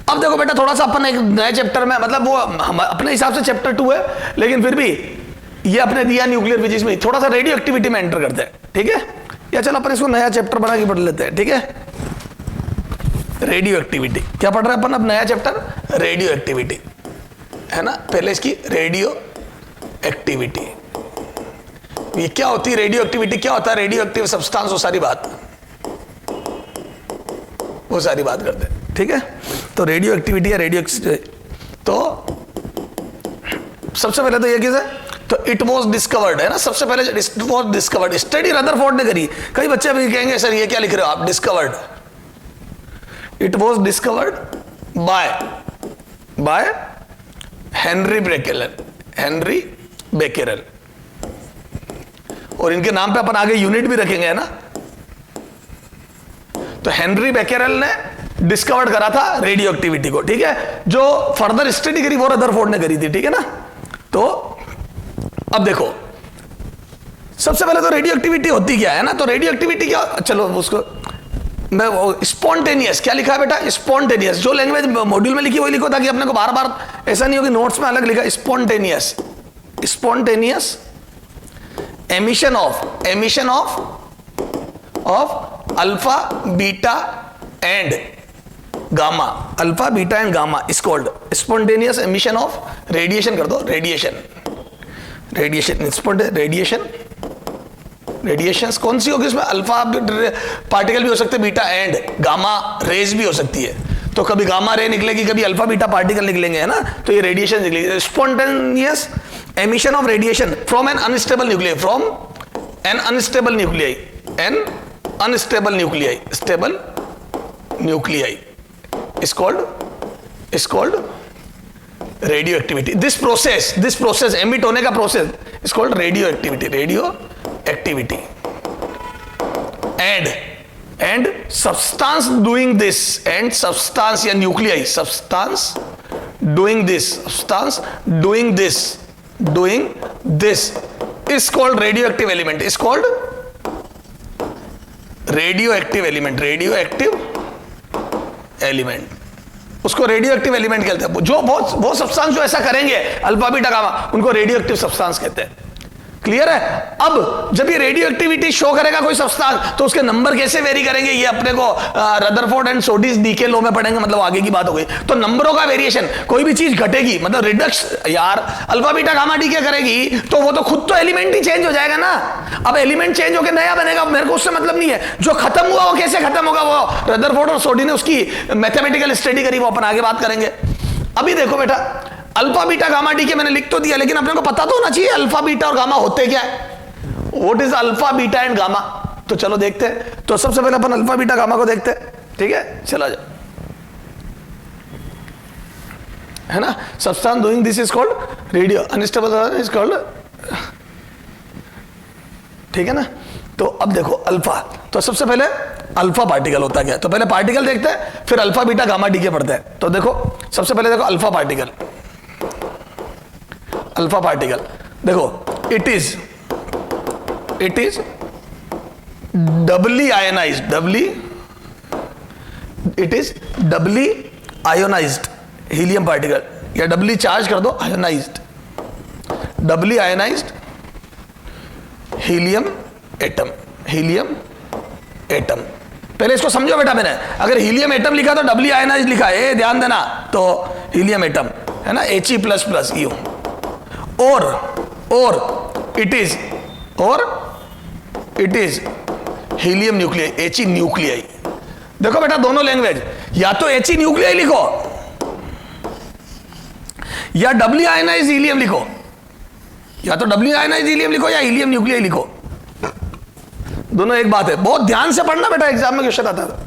अब देखो बेटा थोड़ा सा अपन एक नए चैप्टर में, मतलब वो हम अपने हिसाब से चैप्टर 2 है, लेकिन फिर भी ये अपने दिया न्यूक्लियर फिजिक्स में, थोड़ा सा रेडियो एक्टिविटी में एंटर करते हैं, ठीक है? या चलो अपन इसको नया चैप्टर बना के पढ़ लेते हैं, ठीक है? रेडियो एक्टिविटी क्या पढ़ रहे हैं अपन अब? नया चैप्टर रेडियो एक्टिविटी, है ना? पहले इसकी रेडियो एक्टिविटी, ये क्या होती है रेडियो एक्टिविटी, क्या होता है रेडियो एक्टिव सब्सटेंस, वो सारी बात करते हैं, ठीक है? तो रेडियो एक्टिविटी या रेडियो, तो सबसे पहले तो ये किस है, तो इट वॉज डिस्कवर्ड, है ना? सबसे पहले it was discovered, study Rutherford ने करी। कई बच्चे अभी कहेंगे सर ये क्या लिख रहे हो आप, discovered, it was discovered by Henri Becquerel, और इनके नाम पे अपन आगे यूनिट भी रखेंगे, है ना? तो हेनरी बेकेरेल ने डिस्कवर्ड करा था रेडियो एक्टिविटी को, ठीक है? जो फर्दर स्टडी करी वो रदरफोर्ड ने करी थी, ठीक है ना? तो अब देखो सबसे पहले तो रेडियो एक्टिविटी होती क्या है ना, तो रेडियो एक्टिविटी क्या, चलो उसको मैं स्पॉन्टेनियस, क्या लिखा है बेटा? स्पॉन्टेनियस, जो लैंग्वेज मॉड्यूल में लिखी वही लिखो, ताकि अपने को बार बार ऐसा नहीं हो कि नोट्स में अलग लिखा। Spontaneous emission of alpha beta and gamma is called spontaneous emission of radiation, कर दो रेडिएशन कौन सी होगी इसमें? अल्फा पार्टिकल भी हो सकते हैं, बीटा एंड गामा रेज भी हो सकती है, तो कभी गामा रे निकलेगी, कभी अल्फा बीटा पार्टिकल निकलेंगे, है ना? तो ये रेडिएशन निकलेगी। Spontaneous emission of radiation from N unstable nuclei is called radioactivity. This process emit होने का process is called radioactivity. And substance doing this, and substance या nuclei, substance doing this is called radioactive element. उसको radio active element कहते हैं। जो वो substance जो ऐसा करेंगे अल्फा बीटा गामा, उनको रेडियो एक्टिव सब्सटेंस कहते हैं। क्लियर है? अब जब ये रेडियो एक्टिविटी शो करेगा कोई सब्सटेंस, तो उसके नंबर कैसे वेरी करेंगे, ये अपने को रदरफोर्ड एंड सोडिस डीके लॉ में पढ़ेंगे, मतलब आगे की बात हो गई। तो नंबरों का वेरिएशन, कोई भी चीज घटेगी, मतलब रिडक्स यार अल्फा बीटा गामा डीके करेगी, तो वो तो खुद तो एलिमेंट ही चेंज हो जाएगा ना। अब एलिमेंट चेंज होकर नया बनेगा, मेरे को उससे मतलब नहीं है। जो खत्म हुआ वो कैसे खत्म होगा, वो रदरफोर्ड और सोडी ने उसकी मैथमेटिकल स्टडी करी, वो अपन आगे बात करेंगे। अभी देखो बेटा, अल्फा बीटा गामा डी के मैंने लिख तो दिया, लेकिन अपने को पता तो होना चाहिए अल्फा बीटा और गामा होते क्या है। What is alpha beta and gamma? तो चलो देखते हैं। तो सबसे पहले अपन अल्फा बीटा गामा को देखते हैं, ठीक है? चला जाओ, है ना? Substance doing this is called radio unstable is called, ठीक है ना? तो अब देखो अल्फा, तो सबसे पहले अल्फा पार्टिकल होता क्या है, तो पहले पार्टिकल देखते हैं, फिर अल्फा बीटा गामा डी के पढ़ते हैं। तो देखो सबसे पहले देखो अल्फा पार्टिकल देखो, it is doubly ionised, helium particle, या डबली चार्ज कर दो, डबली आयोनाइज्ड हीलियम एटम। पहले इसको समझो बेटा, मैंने अगर हीलियम एटम लिखा तो डबली आयोनाइज्ड लिखा है, ध्यान देना। तो हीलियम एटम है ना, He++, और it is helium nuclei, He nuclei. देखो बेटा दोनों लैंग्वेज, या तो He न्यूक्लियाई लिखो या डबली आयोनाइज्ड हीलियम लिखो, या हीलियम न्यूक्लियाई लिखो, दोनों एक बात है। बहुत ध्यान से पढ़ना बेटा, एग्जाम में क्वेश्चन आता था।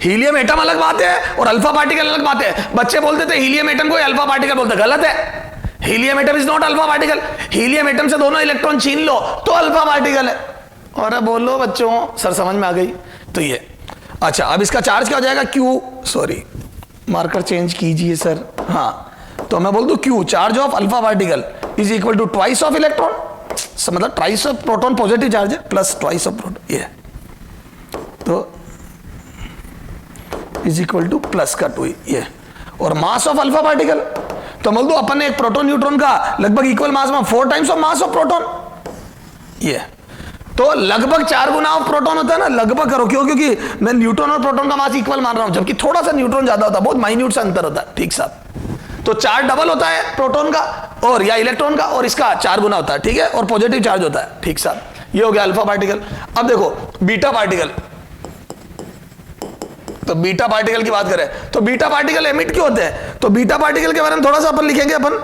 हीलियम एटम अलग बात है और अल्फा पार्टिकल अलग बात है। बच्चे बोलते थे हीलियम एटम को अल्फा पार्टिकल बोलते, गलत है। Helium atom is not alpha particle. Helium atom से दोनों इलेक्ट्रॉन छीन लो तो अल्फा पार्टिकल है। और बोलो बच्चों, सर समझ में आ गई? तो ये अच्छा, अब इसका चार्ज क्या हो जाएगा? Q, सॉरी मार्कर चेंज कीजिए सर। हाँ, तो मैं बोल दूं Q, charge of alpha particle is equal to twice of electron, मतलब twice of proton positive charge है, प्लस ट्वाइस ऑफ प्रोटॉन, ये तो इज इक्वल टू प्लस का 2 ये, और मास ऑफ अल्फा पार्टिकल, तो बोल दो अपन ने एक प्रोटॉन न्यूट्रॉन का लगभग इक्वल मास में 4 times of mass of proton, ये तो लगभग 4 गुना ऑफ प्रोटॉन होता है ना, लगभग करो, क्यों? क्योंकि मैं न्यूट्रॉन और प्रोटॉन का मास इक्वल मान रहा हूं, जबकि थोड़ा सा न्यूट्रॉन ज्यादा होता है, बहुत माइन्यूट सा अंतर होता है, ठीक साहब। तो चार्ज डबल होता है प्रोटॉन का और या इलेक्ट्रॉन का, और इसका 4 गुना होता है, ठीक है, और पॉजिटिव चार्ज होता है, ठीक साहब। ये हो गया अल्फा पार्टिकल। अब देखो बीटा पार्टिकल, तो बीटा पार्टिकल की बात करें तो बीटा पार्टिकल एमिट क्यों होते हैं, तो बीटा पार्टिकल के बारे में थोड़ा सा अपन लिखेंगे अपन,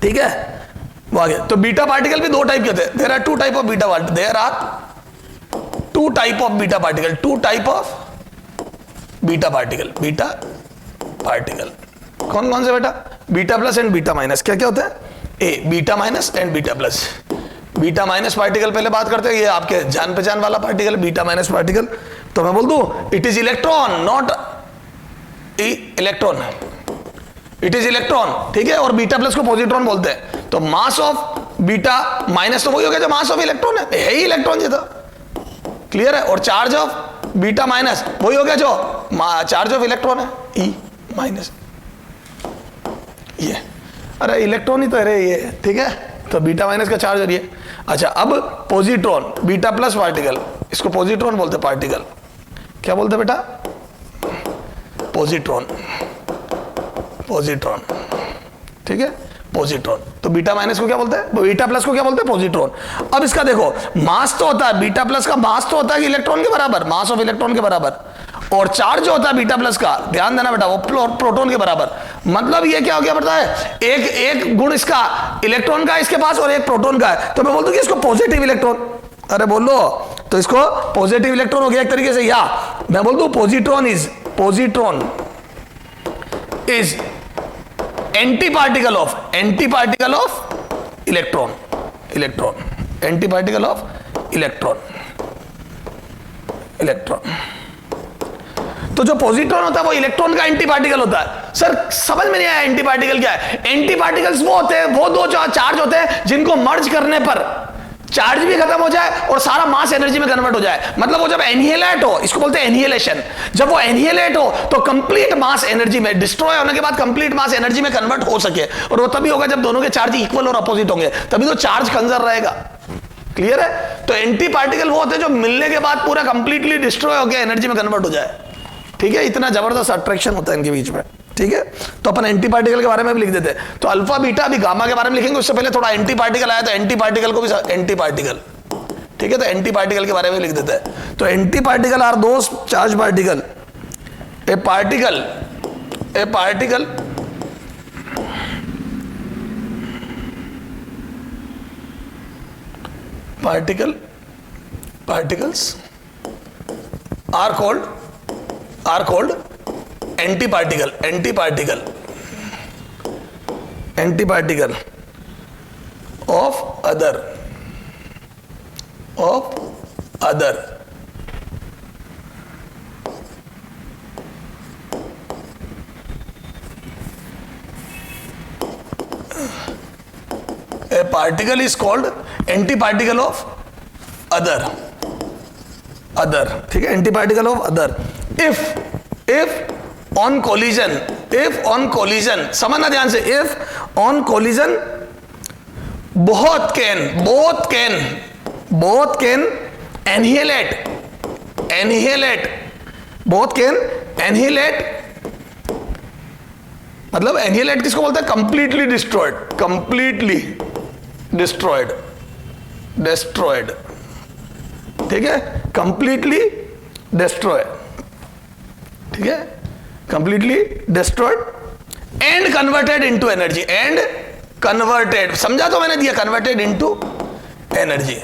ठीक है, वो आगे। तो बीटा पार्टिकल भी 2 टाइप के होते हैं, there are 2 type of beta particle, there are 2 type of beta particle, 2 type of beta particle, beta particle कौन कौन से बेटा, beta plus and beta minus. क्या क्या होता है, ए beta minus and beta plus. Beta minus particle पहले बात करते हैं, ये आपके जान पहचान वाला पार्टिकल बीटा माइनस पार्टिकल, तो मैं बोल दूं it is electron not electron, it is electron, ठीक है, और बीटा प्लस को पॉजिट्रॉन बोलते हैं। तो मास ऑफ बीटा माइनस तो वही हो गया जो मास ऑफ इलेक्ट्रॉन है ही इलेक्ट्रॉन जैसा, क्लियर है, और चार्ज ऑफ बीटा माइनस वही हो गया जो चार्ज ऑफ इलेक्ट्रॉन है, ई माइनस, ये अरे इलेक्ट्रॉन ही तो है ये, ठीक है, तो बीटा माइनस का चार्ज है ये। अच्छा अब पॉजिट्रॉन, बीटा प्लस पार्टिकल, इसको पॉजिट्रॉन बोलते पार्टिकल, क्या बोलते बेटा, पॉजिट्रॉन, पॉजिट्रॉन, ठीक है, पॉजिट्रॉन। तो बीटा माइनस को क्या बोलते हैं, बीटा प्लस को क्या बोलते हैं, पॉजिट्रॉन। अब इसका देखो मास तो होता है, बीटा प्लस का मास तो होता है इलेक्ट्रॉन के बराबर, मास ऑफ इलेक्ट्रॉन के बराबर, और चार्ज जो होता है बीटा प्लस का, ध्यान देना बेटा, वो प्रोटॉन के बराबर। मतलब ये क्या हो गया पता है, एक गुण इसका इलेक्ट्रॉन का है इसके पास और एक प्रोटॉन का है, तो मैं बोल दूं कि इसको पॉजिटिव इलेक्ट्रॉन, अरे बोलो, तो इसको पॉजिटिव इलेक्ट्रॉन हो गया एक तरीके से, या मैं बोल दूं positron is anti particle of electron, anti particle of electron. तो जो पॉजिट्रॉन होता है वो इलेक्ट्रॉन का एंटी पार्टिकल होता है। सर समझ में नहीं आया एंटी पार्टिकल क्या है, एंटी पार्टिकल्स वो होते हैं, वो 2 चार्ज होते हैं जिनको मर्ज करने पर चार्ज भी खत्म हो जाए और सारा मास एनर्जी में कन्वर्ट हो जाए। मतलब वो जब एनिहिलेट हो, इसको बोलते हैं एनिहिलेशन, जब वो एनिहिलेट हो तो कंप्लीट मास एनर्जी में, डिस्ट्रॉय होने के बाद कंप्लीट मास एनर्जी में कन्वर्ट हो सके, और वो तभी होगा जब दोनों के चार्ज इक्वल और अपोजिट होंगे, तभी तो चार्ज कंजर्व रहेगा, क्लियर है। तो एंटी पार्टिकल वो होते हैं जो मिलने के बाद पूरा कंप्लीटली डिस्ट्रॉय होकर एनर्जी में कन्वर्ट हो जाए, ठीक है, इतना जबरदस्त अट्रैक्शन होता है इनके बीच में, ठीक है। तो अपन एंटी पार्टिकल के बारे में भी लिख देते हैं, तो अल्फा बीटा अभी गामा के बारे में लिखेंगे, उससे पहले थोड़ा एंटी पार्टिकल आया, तो एंटी पार्टिकल को भी एंटी पार्टिकल, ठीक है, तो एंटी पार्टिकल के बारे में लिख देते हैं। तो anti particle are those charge particle, a particle particles are called antiparticle of other a particle is called antiparticle of other, ठीक है, antiparticle of other if on collision समझना ध्यान से, if on collision both can annihilate, मतलब annihilate किसको बोलते हैं, completely destroyed, ठीक है, completely destroy, ठीक है, completely destroyed and converted into energy, समझा तो मैंने दिया, converted into energy,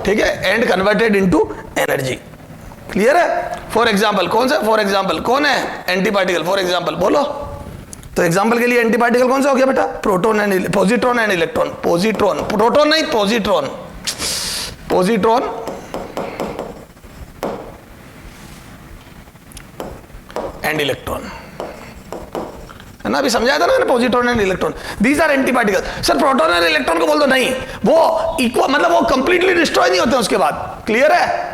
ठीक है, and converted into energy, clear है। फॉर एग्जाम्पल कौन सा, फॉर एग्जाम्पल कौन है एंटी पार्टिकल, फॉर एग्जाम्पल बोलो, तो एग्जाम्पल के लिए एंटी पार्टिकल कौन सा हो गया बेटा, proton and positron and electron, proton नहीं, पॉजिट्रॉन एंड इलेक्ट्रॉन, है ना, अभी समझाया था ना मैंने, positron and electron, these are anti particle. Sir proton और इलेक्ट्रॉन को बोल दो नहीं, वो इक्वल, मतलब वो कंप्लीटली डिस्ट्रॉय नहीं होते उसके बाद, क्लियर है,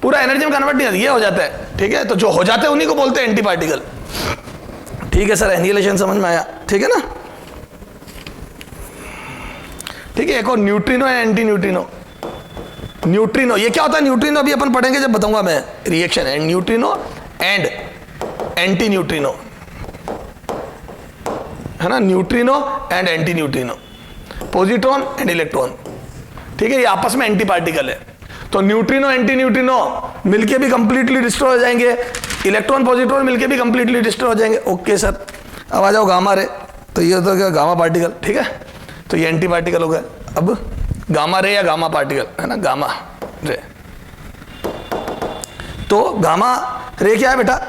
पूरा एनर्जी में कन्वर्ट नहीं होता, ये हो जाता है, ठीक है। तो जो हो जाते हैं उन्हीं को बोलते हैं एंटी पार्टिकल, ठीक है सर। एनिहिलेशन समझ में आया, ठीक है ना, ठीक है। एक और न्यूट्रिनो है, एंटी न्यूट्रिनो। न्यूट्रिनो ये क्या होता है? न्यूट्रिनो अभी अपन पढ़ेंगे जब बताऊंगा मैं रिएक्शन है। न्यूट्रिनो एंड एंटी न्यूट्रिनो, है ना, neutrino and anti neutrino, positron and electron, ठीक है, ये आपस में एंटी पार्टिकल है। तो न्यूट्रिनो एंटी न्यूट्रिनो मिलके भी कंप्लीटली डिस्ट्रॉय हो जाएंगे, इलेक्ट्रॉन पॉजिट्रॉन मिलके भी कंप्लीटली डिस्ट्रॉय हो जाएंगे। ओके सर, अब आ जाओ गामा रे। तो ये होता है गामा पार्टिकल, ठीक है, तो ये एंटी पार्टिकल हो गया। अब गामा रे या गामा पार्टिकल, है ना, गामा रे। तो गामा रे क्या है बेटा?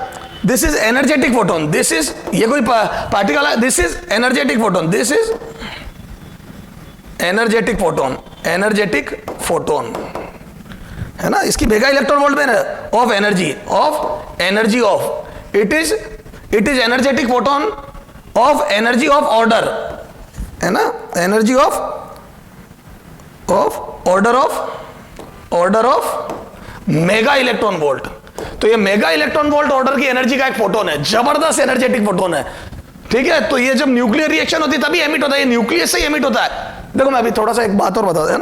This is energetic photon, this is, ये कोई पार्टिकल है, this is energetic photon, this is energetic photon, energetic photon, है ना। इसकी मेगा इलेक्ट्रॉन वोल्ट में of energy, of energy of, it is energetic photon of energy of order, है ना, energy of order of mega electron volt. तो ये mega electron volt order की energy का एक फोटोन है, जबरदस्त एनर्जेटिक फोटोन है, ठीक है। तो ये जब न्यूक्लियर रिएक्शन होती है तभी एमिट होता है, ये न्यूक्लियस से ही एमिट होता है। देखो मैं अभी थोड़ा सा एक बात और बता, है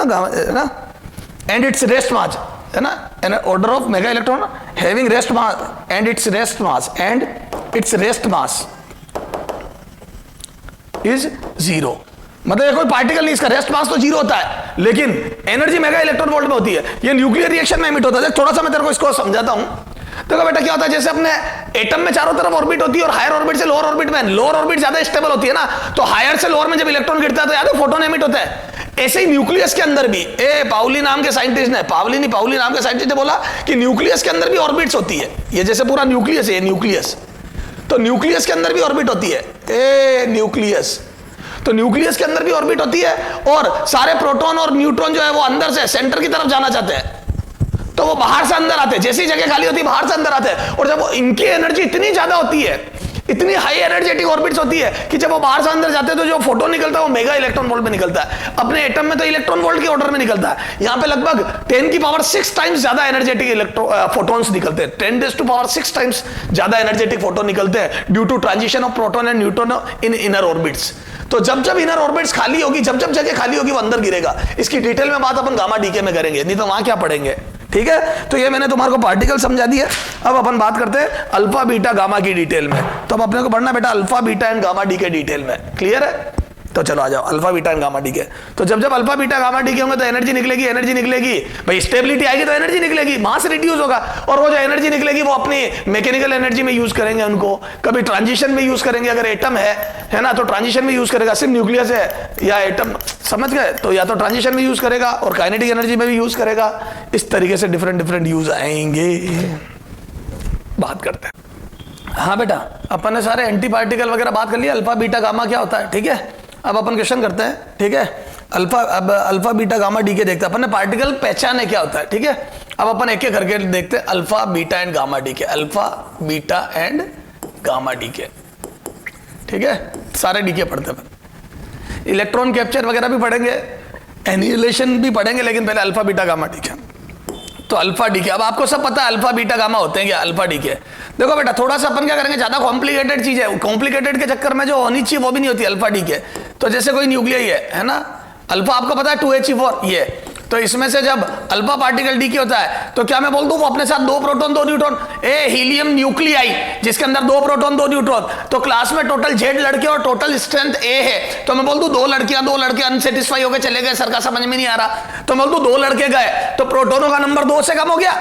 ना, एंड इट्स रेस्ट मास, है ना, order of mega electron having rest mass and it's rest mass is 0। मतलब ये कोई पार्टिकल नहीं, इसका रेस्ट मास तो 0 होता है, लेकिन एनर्जी मेगा इलेक्ट्रॉन वोल्ट में होती है। ये न्यूक्लियर रिएक्शन में एमिट होता है। थोड़ा सा मैं तेरे को इसको समझाता हूं। देखो बेटा क्या होता है, जैसे अपने एटम में चारों तरफ ऑर्बिट होती है और हायर ऑर्बिट से लोअर ऑर्बिट में, लोअर ऑर्बिट ज्यादा स्टेबल होती है ना, तो हायर से लोअर में जब इलेक्ट्रॉन गिरता है तो याद है फोटोन एमिट होता है। ऐसे ही न्यूक्लियस के अंदर भी, पाउली नाम के साइंटिस्ट ने, पाउली नाम के साइंटिस्ट ने बोला कि न्यूक्लियस के अंदर भी ऑर्बिट्स होती है। ये जैसे पूरा न्यूक्लियस है, न्यूक्लियस, तो न्यूक्लियस के अंदर भी ऑर्बिट होती है, न्यूक्लियस, तो न्यूक्लियस के अंदर भी ऑर्बिट होती है। और सारे प्रोटॉन और न्यूट्रॉन जो है वो अंदर से सेंटर की तरफ जाना चाहते हैं, तो वो बाहर से अंदर आते हैं, जैसी जगह खाली होती है बाहर से अंदर आते हैं। और जब वो इनकी एनर्जी इतनी ज्यादा होती है, इतनी हाई एनर्जेटिक ऑर्बिट्स होती है कि जब वो बाहर से अंदर जाते हैं तो जो फोटोन निकलता है वो मेगा इलेक्ट्रॉन वोल्ट में निकलता है। अपने एटम में तो इलेक्ट्रॉन वोल्ट के ऑर्डर में निकलता है, यहाँ पे लगभग 10⁶ टाइम्स ज्यादा एनर्जेटिक फोटोन्स निकलते हैं, 10⁶ टाइम्स ज्यादा एनर्जेटिक फोटोन निकलते हैं due to transition of proton and neutron in inner orbits. तो जब जब इनर ऑर्बिट्स खाली होगी, जब जब जगह खाली होगी वो अंदर गिरेगा। इसकी डिटेल में बात अपन गामा डीके में करेंगे, नहीं तो वहां क्या पढ़ेंगे, ठीक है। तो ये मैंने तुम्हारे को पार्टिकल समझा दिया। अब अपन बात करते हैं अल्फा बीटा गामा की डिटेल में। तो अब अपने को पढ़ना बेटा alpha beta and gamma D के डिटेल में, क्लियर है। तो चलो आ जाओ alpha beta and gamma decay. तो जब जब अल्फा बीटा गामा डी के होंगे तो एनर्जी निकलेगी भाई, स्टेबिलिटी आएगी तो एनर्जी निकलेगी, मास रिड्यूस होगा, और वो जो एनर्जी निकलेगी वो अपनी मैकेनिकल एनर्जी में यूज करेंगे उनको, कभी ट्रांजिशन में यूज करेंगे। अगर एटम है ना, तो ट्रांजिशन में यूज करेगा, सिर्फ न्यूक्लियस है या एटम, समझ गए, तो या तो ट्रांजिशन में यूज करेगा और काइनेटिक एनर्जी में भी यूज करेगा। इस तरीके से डिफरेंट यूज आएंगे। बात करते हैं। हाँ बेटा, अपन ने सारे एंटी पार्टिकल वगैरह बात कर लिया, अल्फा बीटा गामा क्या होता है, ठीक है। अब अपन क्वेश्चन करते हैं, ठीक है। अल्फा बीटा गामा डी के देखते हैं अपन ने, पार्टिकल पहचाने क्या होता है, ठीक है। अब अपन एक एक करके देखते हैं alpha beta and gamma decay, alpha beta and gamma decay, ठीक है। सारे डी के पढ़ते हैं अपन, इलेक्ट्रॉन कैप्चर वगैरह भी पढ़ेंगे, एनिहिलेशन भी पढ़ेंगे, लेकिन पहले alpha beta gamma decay. तो अल्फा डी के, अब आपको सब पता है अल्फा बीटा गामा होते हैं क्या, अल्फा डी के। देखो बेटा थोड़ा सा अपन क्या करेंगे, ज्यादा कॉम्प्लिकेटेड चीज है, कॉम्प्लिकेटेड के चक्कर में जो होनी चाहिए वो भी नहीं होती अल्फा डी के। तो जैसे कोई न्यूक्लियस है ना, अल्फा आपको पता है 2He4 ये, तो इसमें से जब अल्फा पार्टिकल डी के होता है तो क्या मैं बोल दूं वो अपने साथ 2 प्रोटॉन 2 न्यूट्रॉन, हीलियम न्यूक्लियाई जिसके अंदर 2 प्रोटॉन 2 न्यूट्रॉन, तो क्लास में टोटल Z लड़के और टोटल स्ट्रेंथ A है, तो मैं बोल दूं 2 लड़के अनसेटिस्फाई होकर चले गए, सर का समझ में नहीं आ रहा, तो मैं बोल दूं 2 लड़के गए तो प्रोटोनों का नंबर 2 से कम हो गया,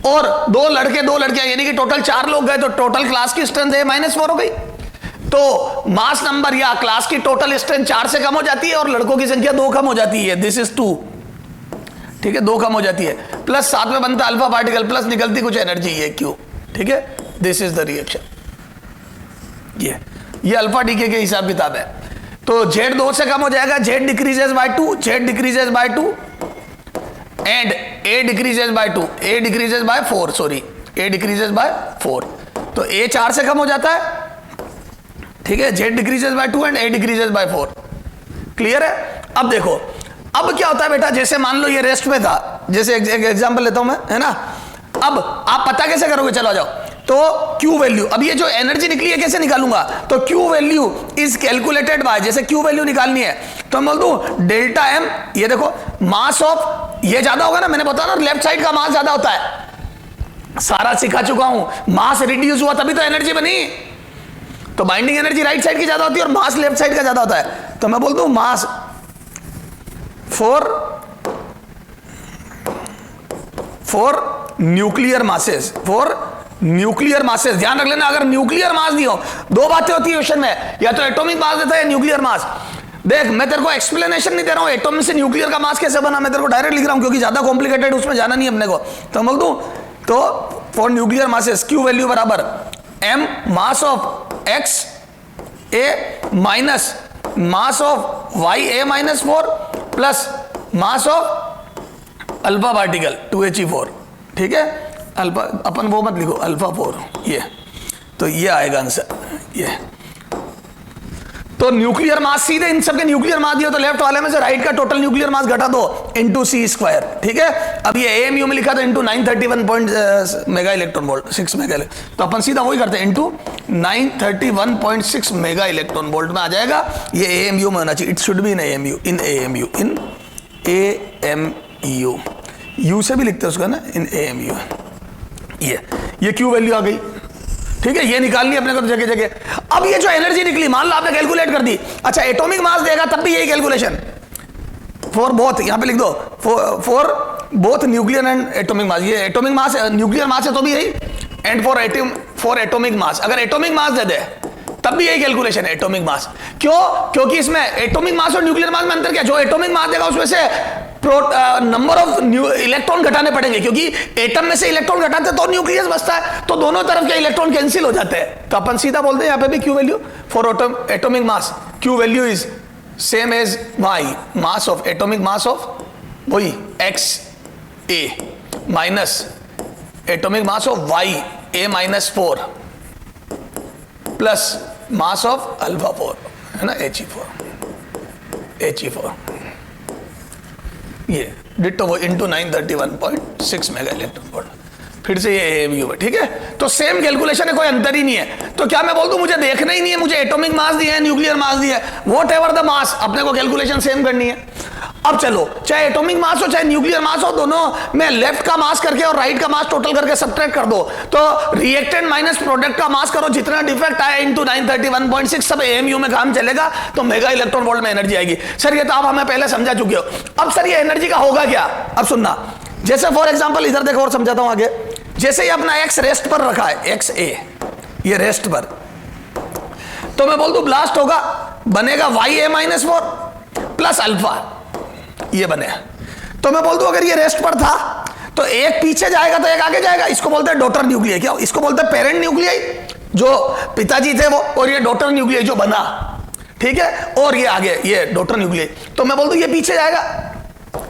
और 2 लड़कियां यानी कि टोटल 4 लोग गए, तो टोटल क्लास की स्ट्रेंथ -4 हो गई। तो मास नंबर या क्लास की टोटल स्ट्रेंथ 4 से कम हो जाती है और लड़कों की संख्या 2 कम हो जाती है, दिस इज 2, ठीक है, 2 कम हो जाती है, प्लस साथ में बनता है अल्फा पार्टिकल, प्लस निकलती कुछ एनर्जी है क्यू, ठीक है, दिस इज द रिएक्शन। ये अल्फा डीके के हिसाब किताब है। तो Z 2 से कम हो जाएगा, Z decreases by 2, Z decreases by 2 and A decreases by 2, A decreases by 4, sorry A decreases by 4, तो A 4 से कम हो जाता है, ठीक है, Z decreases by 2 and A decreases by 4, clear है। अब देखो अब क्या होता है बेटा, जैसे मान लो ये रेस्ट में था, जैसे एक एग्जांपल लेता हूं मैं, है ना। अब आप पता कैसे करोगे, चलो आ जाओ। तो Q वैल्यू, अब ये जो एनर्जी निकली है कैसे निकालूंगा, तो Q value is calculated by, जैसे Q वैल्यू निकालनी है तो मैं बोल दूं डेल्टा M, ये देखो मास ऑफ, ये ज्यादा होगा ना, मैंने बताया ना लेफ्ट साइड का मास ज्यादा होता है, सारा सिखा चुका हूं। मास रिड्यूस हुआ तभी तो एनर्जी बनी, तो बाइंडिंग एनर्जी राइट साइड की ज्यादा होती है और मास लेफ्ट साइड का ज्यादा होता है। तो मैं बोल दूं mass for nuclear masses, for nuclear masses, ध्यान रख लेना, अगर न्यूक्लियर मास नहीं हो, दो बातें होती है क्वेश्चन में, या तो एटॉमिक मास देता है या न्यूक्लियर मास। देख मैं तेरे को एक्सप्लेनेशन नहीं दे रहा हूं एटॉमिक से न्यूक्लियर का मास कैसे बना, मैं तेरे को डायरेक्ट लिख रहा हूं क्योंकि ज्यादा कॉम्प्लिकेटेड उसमें जाना नहीं अपने को। तो बोल दूं तो for nuclear masses Q value बराबर M mass of X A minus mass of Y A minus 4 plus mass of alpha particle 2He4, ठीक है। अल्फा अपन वो मत लिखो, अल्फा 4 ये, तो ये आएगा आंसर ये। तो न्यूक्लियर मास सीधे इन सबके न्यूक्लियर मास दिया तो लेफ्ट वाले में से राइट का टोटल न्यूक्लियर मास घटा दो इंटू C², ठीक है। अब ये AMU में लिखा था into 931 mega electron volt 6 mega, तो अपन सीधा वही करते हैं इंटू 931.6 मेगा इलेक्ट्रॉन वोल्ट में आ जाएगा। ये AMU में होना चाहिए, it should be in AMU, in AMU you से भी लिखते हैं उसका ना, इन AMU। ये Q वैल्यू आ गई, ठीक है, ये निकालनी है अपने को तो जगह जगह। अब ये जो एनर्जी निकली मान लो आपने कैलकुलेट कर दी, अच्छा एटॉमिक मास देगा तब भी यही कैलकुलेशन फॉर बोथ, यहां पे लिख दो for both nuclear and atomic mass, ये एटॉमिक मास न्यूक्लियर मास है तो भी यही, एंड फॉर एटॉमिक मास, अगर एटॉमिक मास दे दे तब भी यही कैलकुलेशन है एटॉमिक मास। क्यों, क्योंकि इसमें एटॉमिक मास और न्यूक्लियर मास में अंतर क्या, जो एटॉमिक मास देगा उसमें से नंबर ऑफ इलेक्ट्रॉन घटाने पड़ेंगे, क्योंकि एटम में से इलेक्ट्रॉन घटाते तो न्यूक्लियस बचता है, तो दोनों तरफ के इलेक्ट्रॉन कैंसिल हो जाते हैं। तो अपन सीधा बोलते हैं यहाँ पे भी Q value for atomic mass, Q value is same as Y mass of atomic mass of वही X A minus atomic mass of Y A minus 4 plus mass of alpha 4 है ना, He4 ये डिट्टो वो into 931.6 mega electron volt, फिर से ये AMU है, ठीक है। तो सेम कैलकुलेशन है, कोई अंतर ही नहीं है। तो क्या मैं बोल दूं मुझे देखना ही नहीं है, मुझे एटॉमिक मास दिया है न्यूक्लियर मास दिया है, वॉट एवर द मास, अपने को कैलकुलेशन सेम करनी है। अब चलो चाहे एटॉमिक मास हो चाहे न्यूक्लियर मास हो, दोनों में लेफ्ट का मास करके और राइट का मास टोटल करके सब्ट्रैक्ट कर दो, तो रिएक्टेंट माइनस प्रोडक्ट का मास करो, जितना डिफेक्ट आया इंटू 931.6 सब AMU में काम चलेगा, तो मेगा इलेक्ट्रॉन वोल्ट में एनर्जी आएगी। सर ये तो आप हमें पहले समझा चुके हो, अब सर ये एनर्जी का होगा क्या, अब सुनना, जैसे फॉर एग्जाम्पल इधर देखो और समझाता हूं आगे, जैसे ये अपना X रेस्ट पर रखा है, XA ये रेस्ट पर, तो मैं बोल दूं ब्लास्ट होगा, बनेगा YA माइनस 4 प्लस अल्फा, ये बने। तो मैं बोल दूं अगर ये रेस्ट पर था तो एक पीछे जाएगा तो एक आगे जाएगा, इसको बोलते हैं डॉटर न्यूक्लियाई, क्या इसको बोलते हैं पेरेंट न्यूक्लियाई, जो पिताजी थे वो, और ये डॉटर न्यूक्लियाई जो बना, ठीक है, और ये आगे ये डॉटर न्यूक्लियाई। तो मैं बोल दूं ये पीछे जाएगा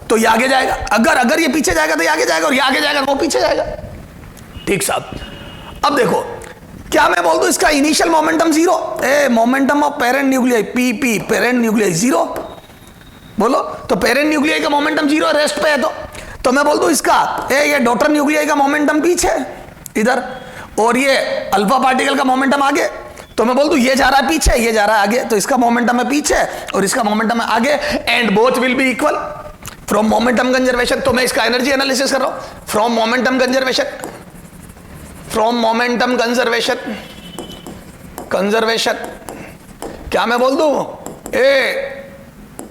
तो ये आगे जाएगा, अगर ये पीछे जाएगा तो ये आगे जाएगा, और ये आगे जाएगा तो वो पीछे जाएगा, ठीक साहब। अब देखो क्या मैं बोल दूं इसका initial momentum 0, momentum of parent nuclei PP parent nuclei 0, बोलो, तो पेरेंट न्यूक्लियाई का मोमेंटम 0 रेस्ट पे है, तो मैं बोल दूं इसका ये डॉटर न्यूक्लियाई का मोमेंटम पीछे इधर, और ये अल्फा पार्टिकल का मोमेंटम आगे, तो मैं बोल दूं ये जा रहा है पीछे, ये जा रहा है आगे, तो इसका मोमेंटम है पीछे और इसका मोमेंटम है आगे, and both will be equal from momentum conservation. तो मैं इसका एनर्जी एनालिसिस कर रहा हूं फ्रॉम मोमेंटम कंजर्वेशन, क्या मैं बोल दूं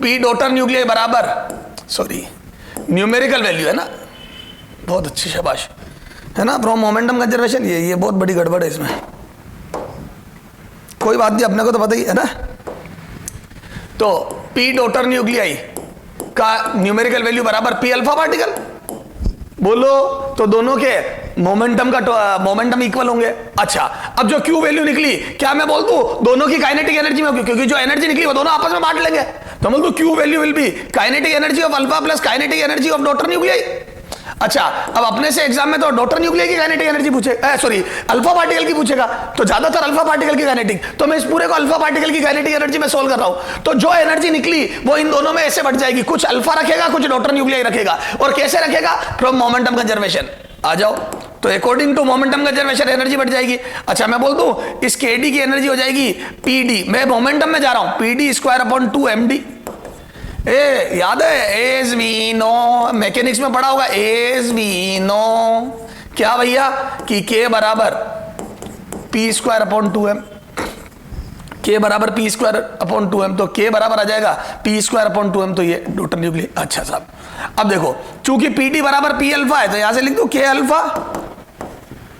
P डॉटर न्यूक्लियाई बराबर, सॉरी न्यूमेरिकल वैल्यू है ना, बहुत अच्छी शाबाश है ना, फ्रॉम मोमेंटम कंजर्वेशन, ये बहुत बड़ी गड़बड़ है इसमें, कोई बात नहीं अपने को तो पता ही है ना। तो P डॉटर न्यूक्लियाई का न्यूमेरिकल वैल्यू बराबर P अल्फा पार्टिकल, बोलो, तो दोनों के मोमेंटम इक्वल होंगे। अच्छा अब जो Q वैल्यू निकली, क्या मैं बोल दूं दोनों की काइनेटिक एनर्जी में होगी, क्योंकि जो एनर्जी निकली वो दोनों आपस में बांट लेंगे, तो बोल दूं Q value will be kinetic energy of alpha plus kinetic energy of daughter nuclei. अच्छा अब अपने से एग्जाम में तो डॉटर न्यूक्लियाई की काइनेटिक एनर्जी पूछेगा, सॉरी अल्फा पार्टिकल की पूछेगा, तो ज्यादातर अल्फा पार्टिकल की काइनेटिक, तो मैं इस पूरे को अल्फा पार्टिकल की काइनेटिक एनर्जी में सोल्व कर रहा हूं, तो जो एनर्जी निकली वो इन दोनों में ऐसे बढ़ जाएगी, कुछ अल्फा रखेगा कुछ डॉटर न्यूक्लियाई रखेगा, और कैसे रखेगा, फ्रॉम मोमेंटम कंजर्वेशन। आ जाओ, तो according to momentum conservation energy बढ़ जाएगी। अच्छा मैं बोल दूं इस केडी की एनर्जी हो जाएगी पीडी, मैं मोमेंटम में जा रहा हूं, पीडी स्क्वायर अपॉन 2md। ए याद है एज वी नो, मैकेनिक्स में पढ़ा होगा, एज वी नो क्या भैया कि के बराबर पी स्क्वायर अपॉन 2m, के बराबर पी स्क्वायर अपॉन 2m, तो के बराबर आ जाएगा पी स्क्वायर अपॉन 2m, तो ये डॉटर न्यूक्लियर। अच्छा साहब अब देखो चूंकि पीडी बराबर पी अल्फा है तो यहां से लिख दो के alpha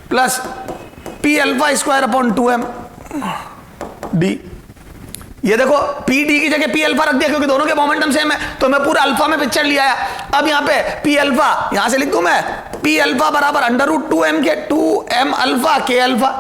plus P alpha square upon 2m D. ये देखो पी डी की जगह पी अल्फा रख दिया क्योंकि दोनों के मोमेंटम सेम है, तो मैं पूरा अल्फा में पिक्चर लिया आया। अब यहां पे पी अल्फा यहां से लिख दूं मैं पी अल्फा बराबर अंडर रूट 2m के 2m अल्फा के अल्फा।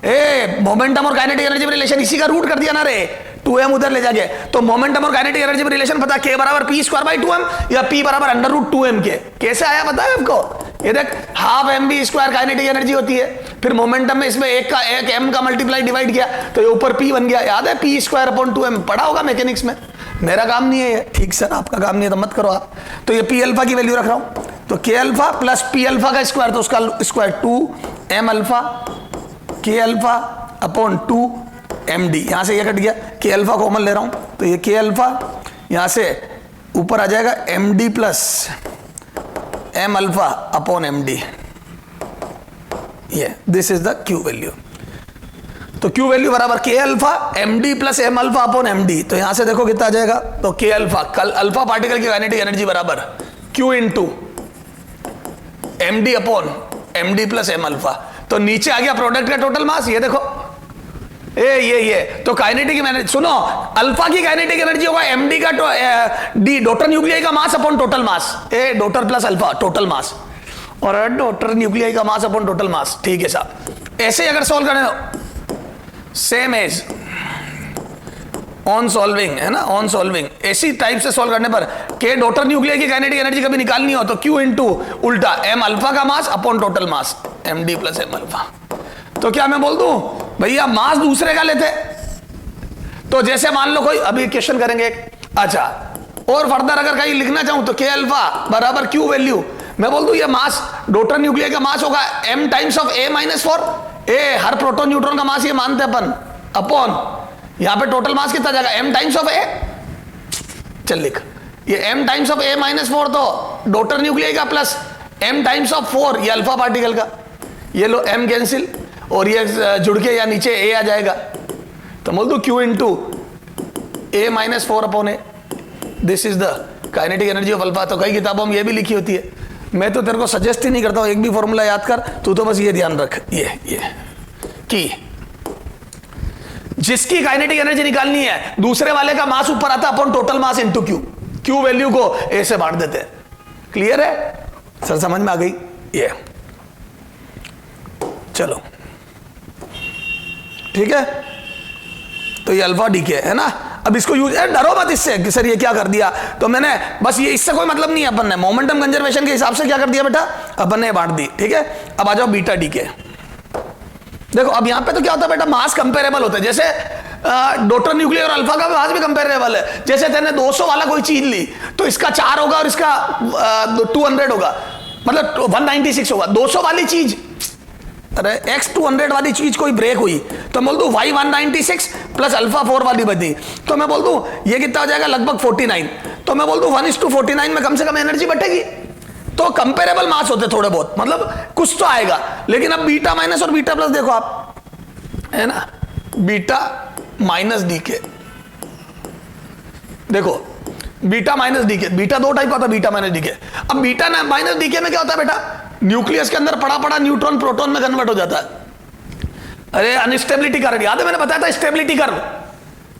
ए मोमेंटम और काइनेटिक एनर्जी में रिलेशन इसी का रूट कर दिया ना रे, 2m उधर ले जाके, तो मोमेंटम और काइनेटिक एनर्जी में रिलेशन पता के बराबर पी स्क्वायर बाई 2m या पी बराबर अंडर रूट 2m के। कैसे आया पता है आपको? ये देख half m v square kinetic energy होती है, फिर मोमेंटम में इसमें एक m का मल्टीप्लाई डिवाइड किया तो ये ऊपर p बन गया। याद है पी स्क्वायर अपॉन 2m, पढ़ा होगा मैकेनिक्स में, मेरा काम नहीं है ये। ठीक सर आपका काम नहीं है तो मत करो आप। तो ये पी अल्फा की वैल्यू रख रहा हूं, तो के अल्फा प्लस पी अल्फा का स्क्वायर तो उसका स्क्वायर 2m अल्फा के अल्फा अपॉन 2md। यहां से ये कट गया, के अल्फा कॉमन ले रहा हूं तो ये के अल्फा यहां से ऊपर आ जाएगा md plus m alpha upon md। ये this is the Q value. तो क्यू वैल्यू बराबर के alpha md plus m alpha upon md। तो यहां से देखो कितना आ जाएगा, तो के अल्फा कल अल्फा पार्टिकल की काइनेटिक एनर्जी बराबर q into md upon md plus m alpha. तो नीचे आ गया प्रोडक्ट का टोटल मास, ये देखो ये तो काइनेटिक एनर्जी सुनो, अल्फा की काइनेटिक एनर्जी होगा md का डी डॉटर न्यूक्लियाई का मास अपॉन टोटल मास, ए daughter plus alpha total mass, और डॉटर न्यूक्लियाई का मास अपॉन टोटल मास। ठीक है साहब, ऐसे अगर सॉल्व करने सेम एज ऑन सॉल्विंग है ना, ऑन सॉल्विंग ऐसी टाइप से सॉल्व करने पर के डॉटर न्यूक्लियाई की काइनेटिक एनर्जी कभी निकालनी हो तो क्यू इंटू उल्टा m अल्फा का mass upon total mass md plus m alpha. तो क्या मैं बोल दूं भैया मास दूसरे का लेते, तो जैसे मान लो कोई अभी क्वेश्चन करेंगे एक, अच्छा और फर्दर अगर कहीं लिखना चाहूं तो के अल्फा बराबर क्यू वैल्यू, मैं बोल दूं ये मास डॉटर न्यूक्लियर का मास होगा m times of a minus 4, A her proton neutron का मास ये मानते अपन अपॉन यहां पे टोटल मास कितना जाएगा m टाइम्स ऑफ a, चल लिख ये m times of a minus 4 तो डॉटर न्यूक्लियर का प्लस m टाइम्स ऑफ 4 ये अल्फा पार्टिकल का, ये लो m कैंसिल और ये जुड़ के या नीचे a आ जाएगा, तो बोल दो q into a minus 4 upon a, this is the kinetic energy of alpha. तो कई किताबों में ये भी लिखी होती है, मैं तो तेरे को सजेस्ट ही नहीं करता हूं एक भी फॉर्मूला याद कर, तू तो बस ये ध्यान रख ये कि जिसकी काइनेटिक एनर्जी निकालनी है दूसरे वाले का मास ऊपर आता upon total mass into Q, Q value को a से बांट देते हैं। क्लियर है सर, समझ में आ गई ये? चलो ठीक है, तो ये अल्फा डीके है ना। अब इसको यूज, डरो मत इससे कि सर ये क्या कर दिया, तो मैंने बस ये इससे कोई मतलब नहीं है, अपन ने मोमेंटम कंजर्वेशन के हिसाब से क्या कर दिया बेटा, अपन ने बांट दी। ठीक है, अब आ जाओ बीटा डीके। देखो अब यहां पे तो क्या होता है बेटा, मास कंपेरेबल होता है, जैसे डॉटर न्यूक्लियर और अल्फा का मास भी कंपेरेबल है। जैसे तेने 200 वाला कोई चीज ली तो इसका 4 होगा और इसका 200 होगा, मतलब 196 होगा। 200 वाली चीज, अरे x 200 वाली चीज कोई ब्रेक हुई तो बोल दूं y 196 प्लस अल्फा 4 वाली बची, तो मैं बोल दूं ये कितना हो जाएगा लगभग 49, तो मैं बोल दूं 1:49 में कम से कम एनर्जी बटेगी। तो कंपेरेबल मास होते थोड़े बहुत, मतलब कुछ तो आएगा। लेकिन अब बीटा माइनस और बीटा प्लस देखो आप, है ना, बीटा माइनस डी के, देखो बीटा माइनस डी के, बीटा दो टाइप का होता है, बीटा माइनस डी के। अब बीटा माइनस डी के में क्या होता है बेटा, न्यूक्लियस के अंदर पड़ा पड़ा न्यूट्रॉन प्रोटॉन में कन्वर्ट हो जाता है। अरे अनस्टेबिलिटी कर्व याद है, मैंने बताया था स्टेबिलिटी कर्व,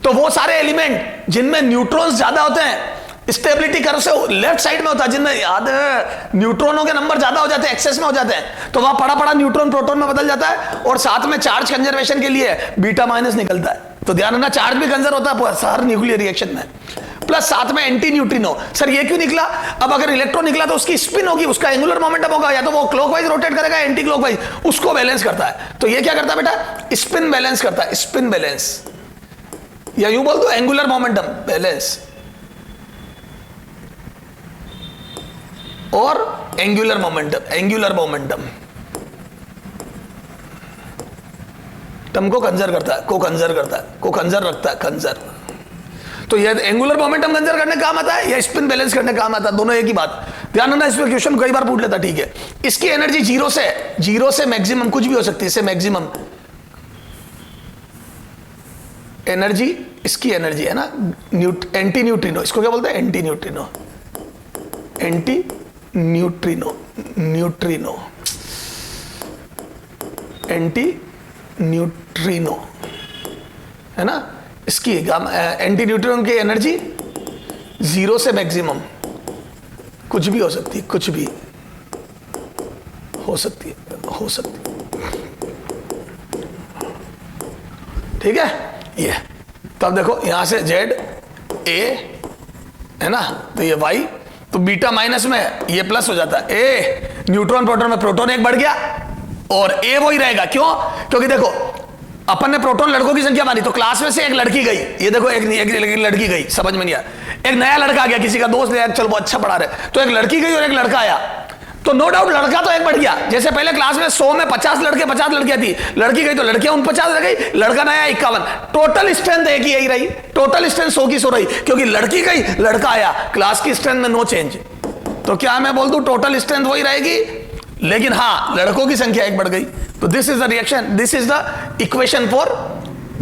तो वो सारे एलिमेंट जिनमें न्यूट्रॉन्स ज्यादा होते हैं स्टेबिलिटी कर्व से लेफ्ट साइड में होता है, जिनमें याद है न्यूट्रॉनों के नंबर ज्यादा हो जाते हैं, एक्सेस में हो जाते हैं, तो वहां पड़ा पड़ा न्यूट्रॉन प्रोटॉन में बदल जाता है, और साथ में चार्ज कंजर्वेशन के लिए बीटा माइनस निकलता है। तो ध्यान रखना चार्ज भी कंजर्व होता है हर न्यूक्लियर रिएक्शन में, प्लस साथ में एंटी न्यूट्रिनो। सर ये क्यों निकला, अब अगर इलेक्ट्रॉन निकला तो उसकी स्पिन होगी, उसका एंगुलर मोमेंटम होगा, या तो वो क्लॉकवाइज रोटेट करेगा एंटी क्लॉकवाइज, उसको बैलेंस करता है। तो ये क्या करता है बेटा, स्पिन बैलेंस करता है, स्पिन बैलेंस, या यूं बोल दो एंगुलर मोमेंटम बैलेंस और angular momentum, angular momentum term को कंजर्व करता है, को कंजर्व करता है, को कंजर्व रखता है, कंजर्व। तो ये एंगुलर मोमेंटम कंजर्व करने का काम आता है या स्पिन बैलेंस करने का काम आता है, दोनों एक ही बात। ध्यान रखना, इसमें क्वेश्चन कई बार पूछ लेता, ठीक है। इसकी एनर्जी जीरो से मैक्सिमम कुछ भी हो सकती है, इससे मैक्सिमम एनर्जी, इसकी एनर्जी है ना एंटी न्यूट्रिनो, इसको क्या बोलते हैं, anti neutrino, anti neutrino, neutrino, anti neutrino है ना। इसकी एंटी न्यूट्रिनो की एनर्जी जीरो से मैक्सिमम कुछ भी हो सकती है, कुछ भी हो सकती है, हो सकती है, ठीक है। ये तो अब देखो यहां से जेड ए है ना, तो ये वाई, तो बीटा माइनस में ये प्लस हो जाता है, ए न्यूट्रॉन प्रोटॉन में प्रोटॉन एक बढ़ गया और ए वही रहेगा। क्यों? क्योंकि देखो अपन ने प्रोटॉन लड़कों की संख्या मानी, तो क्लास में से एक लड़की गई, ये देखो एक लड़की गई, समझ में नहीं आया, एक नया लड़का आ गया, किसी का दोस्त ले, चलो वो अच्छा पढ़ा रहे, तो एक लड़की गई और एक लड़का आया, तो नो डाउट लड़का तो एक बढ़ गया। जैसे पहले क्लास में 100 में 50 लड़के 50 लड़कियां थी, लड़की गई तो लड़कियां 49 रह गई, लड़का नया 51, टोटल स्ट्रेंथ एक ही रही, टोटल स्ट्रेंथ 100 की 100 रही, क्योंकि लड़की गई लड़का आया, क्लास की स्ट्रेंथ में नो चेंज। तो क्या मैं बोल दूं टोटल स्ट्रेंथ वही रहेगी, लेकिन हाँ लड़कों की संख्या एक बढ़ गई। तो this is the reaction, this is the equation for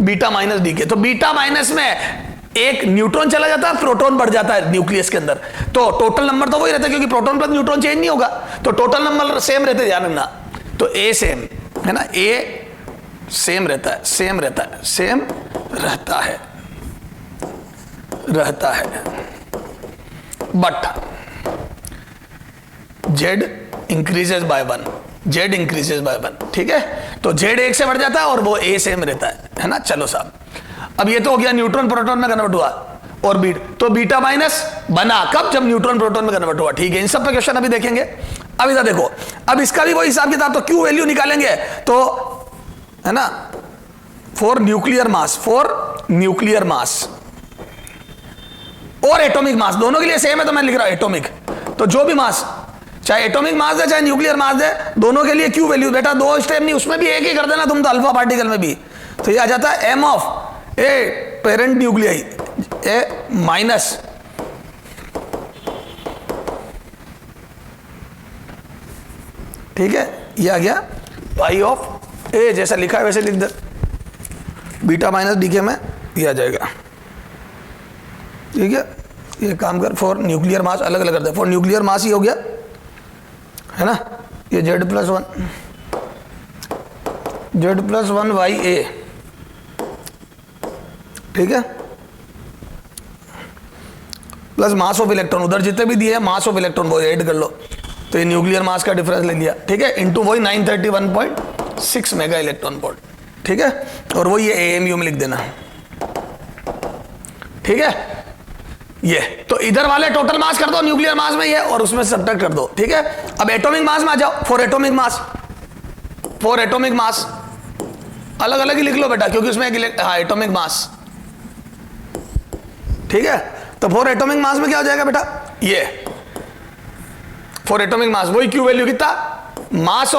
beta minus decay. तो बीटा माइनस में एक न्यूट्रॉन चला जाता है, प्रोटॉन बढ़ जाता है न्यूक्लियस के अंदर, तो टोटल नंबर तो वही रहता है, क्योंकि प्रोटॉन प्लस न्यूट्रॉन चेंज नहीं होगा, तो टोटल नंबर सेम रहते, ध्यान रखना। तो ए सेम है ना, ए सेम रहता है, सेम रहता है, सेम रहता है, रहता है, but Z increases by 1, Z increases by 1, ठीक है। तो जेड एक से बढ़ जाता है और वो ए सेम रहता है ना। चलो साहब, अब ये तो हो गया न्यूट्रॉन प्रोटॉन में कन्वर्ट हुआ और तो बीटा माइनस बना कब, जब न्यूट्रॉन प्रोटॉन में कन्वर्ट हुआ, ठीक है। इन सब पे क्वेश्चन अभी देखेंगे। अब इधर देखो, अब इसका भी वही हिसाब किताब, तो क्यू वैल्यू निकालेंगे तो है ना, for nuclear mass, for nuclear mass और एटॉमिक मास दोनों के लिए सेम है, तो मैं लिख रहा हूं एटॉमिक, तो जो भी मास, चाहे एटॉमिक मास है चाहे न्यूक्लियर मास है, दोनों के लिए क्यू वैल्यू, बेटा दो स्टेप नहीं, उसमें भी एक ही कर देना तुम, तो अल्फा पार्टिकल में भी, तो ये आ जाता है m of a parent nuclei a minus ठीक है, ये आ गया पाई ऑफ ए, जैसा लिखा है वैसे लिख दे, बीटा माइनस डीके में ये आ जाएगा, ठीक है। ये काम कर, फॉर न्यूक्लियर मास अलग अलग कर दे, फॉर न्यूक्लियर मास ही हो गया है ना, ये जेड प्लस वन वाई ए, ठीक है, प्लस मास ऑफ इलेक्ट्रॉन, उधर जितने भी दिए मास ऑफ इलेक्ट्रॉन वो ऐड कर लो, तो ये न्यूक्लियर मास का डिफरेंस ले लिया, ठीक है, इनटू वही 931.6 मेगा इलेक्ट्रॉन वोल्ट, ठीक है, और वो ये एएमयू में लिख देना, ठीक है। ये तो इधर वाले टोटल मास कर दो न्यूक्लियर मास में ये, और उसमें सब्ट्रैक्ट कर दो, ठीक है। अब एटॉमिक मास में आ जाओ, फॉर एटॉमिक मास अलग अलग ही लिख लो बेटा, क्योंकि उसमें एटॉमिक मास, ठीक है। तो फॉर एटॉमिक मास में क्या हो जाएगा बेटा, ये फॉर एटॉमिक मास वही क्यू वैल्यू कितना, mass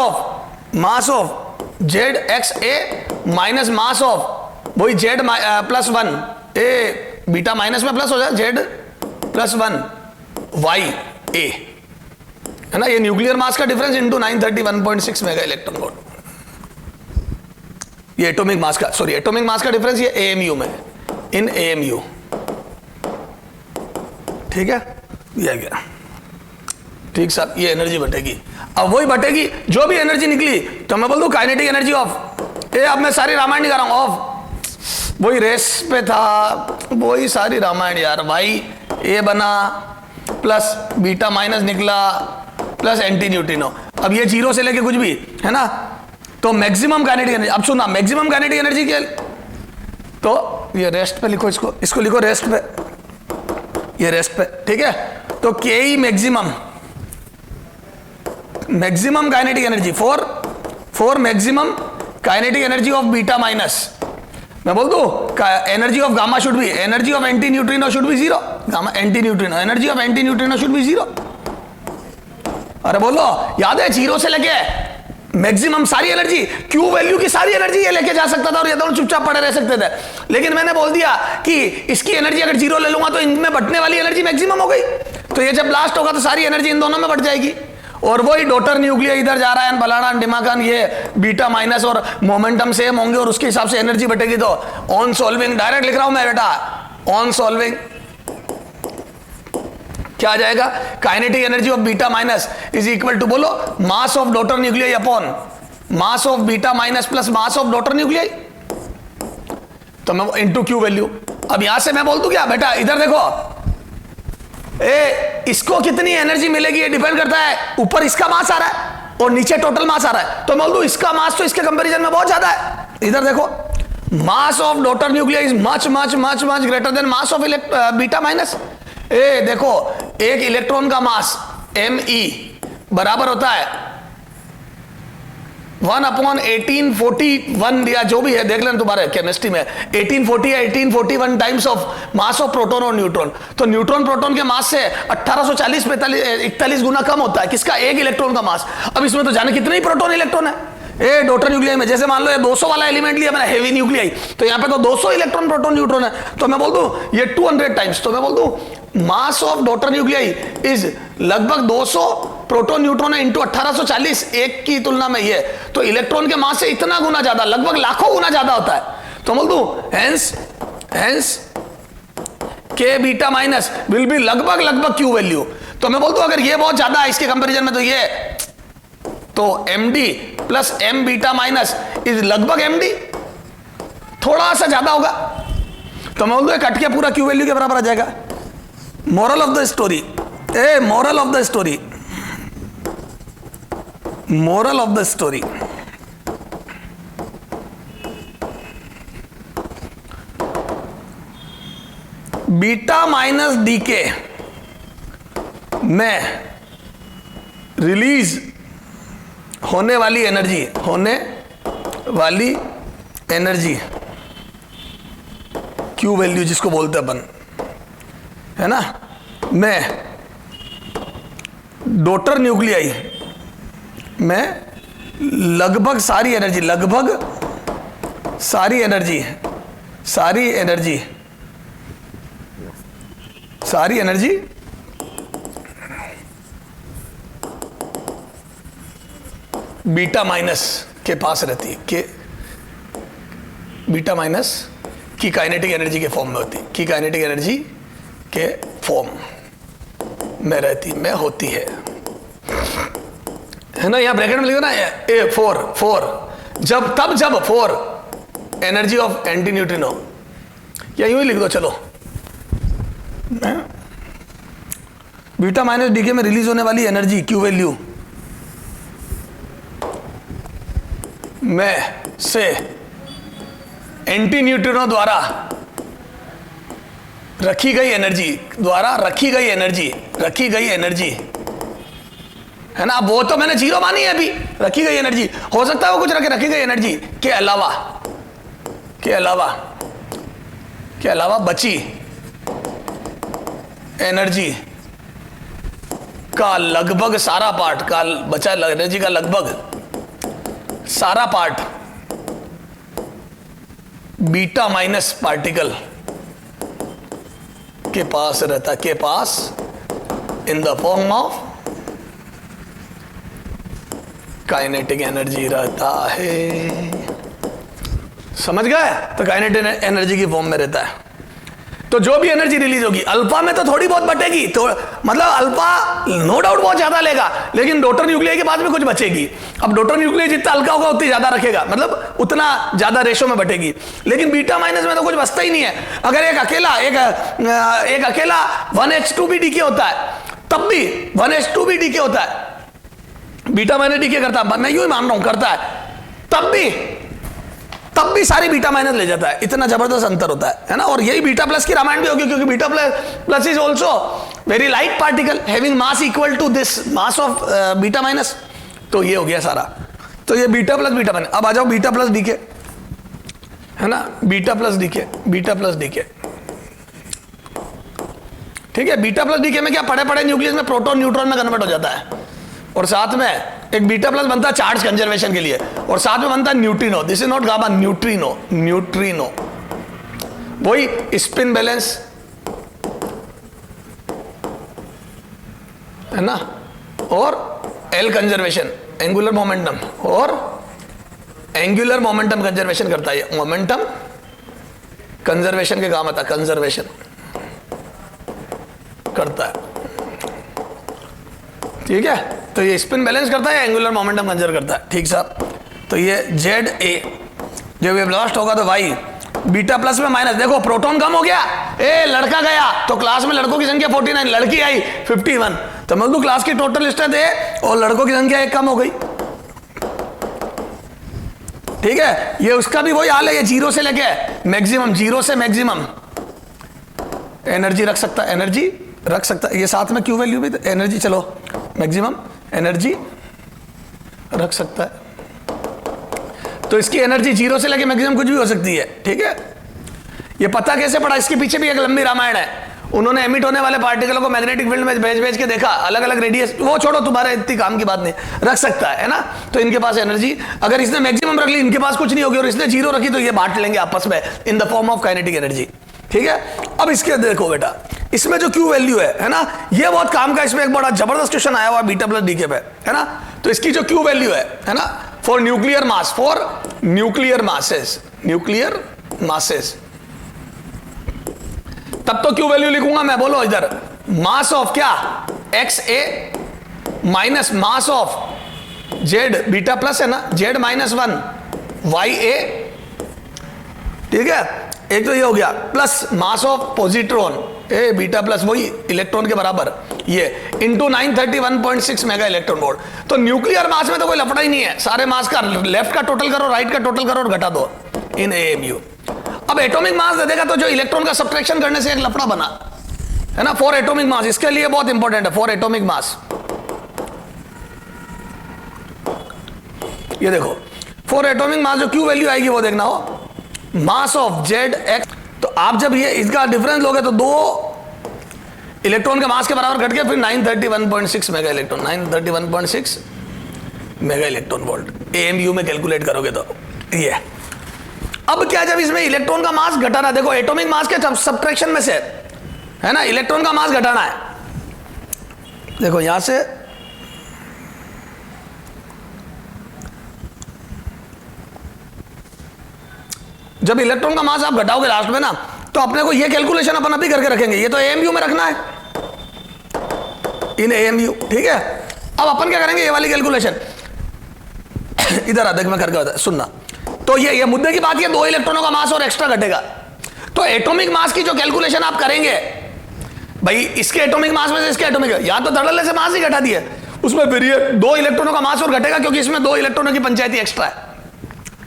of Z x A minus mass of वही जेड प्लस 1 ए, बीटा माइनस में प्लस हो जाए जेड प्लस 1 वाई ए, है ना, ये न्यूक्लियर मास का difference into 931.6 mega electron volt, ये एटॉमिक मास का, सॉरी एटॉमिक मास का डिफरेंस ये एएमयू में, इन एएमयू, ठीक है, ये आ गया, ठीक साहब। ये एनर्जी बटेगी, अब वही बटेगी जो भी एनर्जी निकली, तो मैं बोल दूं काइनेटिक एनर्जी ऑफ ए, अब मैं सारी रामायण निकाल रहा हूं, ऑफ वही रेस पे था, वही सारी रामायण यार, वाई ए बना प्लस बीटा माइनस निकला प्लस एंटी न्यूट्रिनो, अब ये जीरो से लेके कुछ भी है ना, तो मैक्सिमम काइनेटिक एनर्जी, अब सुना मैक्सिमम काइनेटिक एनर्जी के, तो ये रेस्ट पे लिखो, इसको लिखो रेस्ट पे, ये रेस्ट पे, ठीक है। तो के ई maximum kinetic energy for maximum kinetic energy of beta minus, मैं बोल दूं energy of gamma should be, energy of anti neutrino should be zero, gamma anti neutrino, energy of anti neutrino should be zero. अरे बोलो याद है, zero से लेके maximum सारी एनर्जी, क्यू वैल्यू की सारी एनर्जी ये लेके जा सकता था और ये दोनों चुपचाप पड़े रह सकते थे, लेकिन मैंने बोल दिया कि इसकी एनर्जी अगर 0 ले लूंगा तो इनमें बटने वाली एनर्जी मैक्सिमम हो गई, तो ये जब ब्लास्ट होगा तो सारी एनर्जी इन दोनों में बढ़ जाएगी। और वही डॉटर न्यूक्लियर इधर जा रहा है, फलाना डिमाकन, ये बीटा माइनस और मोमेंटम सेम होंगे और उसके हिसाब से एनर्जी बटेगी। तो ऑन सॉल्विंग, डायरेक्ट लिख रहा हूं मैं बेटा, ऑन सॉल्विंग क्या आ जाएगा, kinetic energy of beta minus is equal to, बोलो, mass of daughter nuclear upon mass of beta minus plus mass of daughter nuclear, तो मैं इनटू क्यू वैल्यू। अब यहां से मैं बोल दूं क्या बेटा, इधर देखो, इसको कितनी एनर्जी मिलेगी ये डिपेंड करता है, ऊपर इसका मास आ रहा है और नीचे टोटल मास आ रहा है, तो मैं बोल दूं इसका मास तो इसके कंपैरिजन में बहुत ज्यादा है। इधर देखो, मास of daughter nuclear is much much much much greater then mass of beta minus. देखो, एक इलेक्ट्रॉन का मास me बराबर होता है 1/1841 या जो भी है, देख लेना तुम्हारे केमिस्ट्री में, 1840 या 1841 times of mass of proton और न्यूट्रॉन। तो न्यूट्रॉन प्रोटॉन के मास से 1840 41 गुना कम होता है किसका, एक इलेक्ट्रॉन का मास। अब इसमें तो जाने कितने ही प्रोटॉन इलेक्ट्रॉन है डॉटर न्यूक्लियर में, जैसे मान लो ये 200 वाला एलिमेंट लिया मैंने, हेवी न्यूक्लियर, तो यहाँ पे तो 200 इलेक्ट्रॉन प्रोटॉन न्यूट्रॉन है, तो मैं बोल दूं ये 200 टाइम्स, तो मैं बोल दूं मास ऑफ डॉटर न्यूक्लियर इज लगभग 200 प्रोटॉन न्यूट्रॉन है इंटू 1840, एक की तुलना में ये, तो इलेक्ट्रॉन के मास से इतना गुना ज्यादा, लगभग लाखों गुना ज्यादा होता है। तो बोल दूं हेंस के बीटा माइनस विल बी लगभग क्यू वैल्यू। तो मैं बोल दूं अगर ये बहुत ज्यादा है इसके कंपैरिजन में, तो ये तो md plus m beta minus is लगभग md, थोड़ा सा ज्यादा होगा, तो मैं बोल दूं कट के पूरा क्यू वैल्यू के बराबर आ जाएगा। Moral of the story, moral of the story, moral of the story, beta minus decay में रिलीज होने वाली एनर्जी क्यू वैल्यू जिसको बोलते हैं अपन, है ना, में डॉटर न्यूक्लियाई में लगभग सारी एनर्जी बीटा माइनस के पास रहती है, के बीटा माइनस की काइनेटिक एनर्जी के फॉर्म में होती, की काइनेटिक एनर्जी के फॉर्म में रहती, में होती है ना। यहां ब्रैकेट में लिखो ना, ए 4 जब 4 एनर्जी ऑफ एंटी न्यूट्रिनो, या यूं ही लिख दो, चलो, बीटा माइनस डीके में रिलीज होने वाली एनर्जी क्यू वैल्यू में से एंटी न्यूट्रिनो द्वारा रखी गई एनर्जी है ना, वो तो मैंने 0 मानी है अभी, रखी गई एनर्जी, हो सकता है वो कुछ रखी गई एनर्जी के अलावा बची एनर्जी का लगभग सारा पार्ट, का बचा एनर्जी का लगभग सारा पार्ट बीटा माइनस पार्टिकल के पास रहता, के पास in the form of kinetic energy रहता है। समझ गए? तो काइनेटिक एनर्जी की फॉर्म में रहता है। तो जो भी एनर्जी रिलीज होगी अल्फा में तो थोड़ी बहुत बटेगी, तो मतलब अल्फा नो डाउट बहुत ज्यादा लेगा, लेकिन डॉटर न्यूक्लियर के बाद में कुछ बचेगी। अब डॉटर न्यूक्लियर जितना हल्का होगा उतनी ज्यादा रखेगा, मतलब उतना ज्यादा रेशो में बटेगी। लेकिन बीटा माइनस में तो कुछ बचता ही नहीं है। अगर एक अकेला 1h2 भी डीके होता है, तब भी 1h2 भी डीके होता है, बीटा माइनस डीके करता है, मैं यूं ही मान रहा हूं करता है, तब भी सारी बीटा माइनस ले जाता है। इतना जबरदस्त अंतर होता है ना। और यही बीटा प्लस की रामायण भी होगी, क्योंकि beta plus is also very light particle having mass equal to this mass of beta minus. तो ये हो गया सारा। तो ये बीटा माइनस। अब आ जाओ बीटा प्लस डीके, है ना, बीटा प्लस डीके। ठीक है, बीटा प्लस डीके में क्या पड़े न्यूक्लियस में प्रोटॉन न्यूट्रॉन में कन्वर्ट हो जाता है, और साथ में एक बीटा प्लस बनता है चार्ज कंजर्वेशन के लिए, और साथ में बनता है neutrino. This is not gamma, neutrino, neutrino. वही स्पिन बैलेंस है ना, और एल कंजर्वेशन, एंगुलर मोमेंटम, और एंगुलर मोमेंटम कंजर्वेशन करता है। मोमेंटम कंजर्वेशन के काम आता है, कंजर्वेशन करता है, ठीक है। तो ये स्पिन बैलेंस करता है, एंगुलर मोमेंटम कंजर्व करता है, ठीक साहब। तो ये जेड ए, जब ये ब्लास्ट होगा तो वाई बीटा प्लस में माइनस। देखो प्रोटॉन कम हो गया, ए लड़का गया तो क्लास में लड़कों की संख्या 49, लड़की आई 51, तो मैं क्लास की टोटल स्ट्रेंथ है और लड़कों की संख्या एक कम हो गई, ठीक है। ये उसका भी वही हाल है, ये जीरो से लेके मैक्सिमम, जीरो से मैक्सिमम एनर्जी रख सकता है, एनर्जी रख सकता है। ये साथ में क्यू वैल्यू भी एनर्जी, चलो मैक्सिमम एनर्जी रख सकता है। तो इसकी एनर्जी जीरो से लेके मैक्सिमम कुछ भी हो सकती है, ठीक है। ये पता कैसे पड़ा, इसके पीछे भी एक लंबी रामायण है। उन्होंने एमिट होने वाले पार्टिकलों को मैग्नेटिक फील्ड में भेज के देखा, अलग अलग रेडियस, वो छोड़ो तुम्हारे इतनी काम की बात नहीं, रख सकता है ना। तो इनके पास एनर्जी, अगर इसने मैक्सिमम रख ली इनके पास कुछ नहीं होगी, और इसने जीरो रखी तो ये बांट लेंगे आपस में इन the form of kinetic energy, ठीक है। अब इसके देखो बेटा, इसमें जो क्यू वैल्यू है ना, ये बहुत काम का, इसमें एक बड़ा जबरदस्त क्वेश्चन आया हुआ बीटा प्लस डी के पे, है ना। तो इसकी जो क्यू वैल्यू है ना, for nuclear mass, for nuclear masses, nuclear masses, तब तो क्यू वैल्यू लिखूंगा मैं, बोलो इधर, मास ऑफ क्या, x A minus mass of Z beta plus है ना, जेड माइनस 1 वाई ए, ठीक है। एक तो ये हो गया, plus mass of positron A beta plus वही इलेक्ट्रॉन के बराबर, ये इनटू 931.6 मेगा इलेक्ट्रॉन वोल्ट। तो न्यूक्लियर मास में तो कोई लफड़ा ही नहीं है, सारे मास का लेफ्ट का टोटल करो, राइट का टोटल करो और घटा दो इन एएमयू। अब एटॉमिक मास दे देगा तो जो इलेक्ट्रॉन का सब्ट्रैक्शन करने से एक लफड़ा बना है ना, फॉर एटॉमिक मास, इसके लिए बहुत इंपॉर्टेंट है, फॉर एटॉमिक मास। ये देखो फॉर एटॉमिक मास जो क्यू वैल्यू आएगी वो देखना हो, मास ऑफ जेड एक्स। तो आप जब ये इसका डिफरेंस लोगे तो दो इलेक्ट्रॉन के मास के बराबर घट के फिर 931.6 mega electron, 931.6 mega electron volt AMU में कैलकुलेट करोगे तो ये। अब क्या, जब इसमें इलेक्ट्रॉन का मास घटाना, देखो एटॉमिक मास के सब्ट्रैक्शन में से है ना, इलेक्ट्रॉन का मास घटाना है। देखो यहां से जब इलेक्ट्रॉन का मास आप घटाओगे लास्ट में ना, तो अपने को ये कैलकुलेशन अपन अभी करके रखेंगे, ये तो एएमयू में रखना है इन एएमयू, ठीक है। अब अपन क्या करेंगे, ये वाली कैलकुलेशन इधर आ, देख मैं करके बता, सुनना। तो ये मुद्दे की बात है, दो इलेक्ट्रॉनों का मास और एक्स्ट्रा घटेगा, तो एटॉमिक मास की जो कैलकुलेशन आप करेंगे भाई, इसके एटॉमिक मास में से इसके एटॉमिक, या तो धड़ल्ले से मास ही घटा दिए, उसमें फिर ये दो इलेक्ट्रॉनों का मास और घटेगा क्योंकि इसमें दो इलेक्ट्रॉनों की पंचायती एक्स्ट्रा है।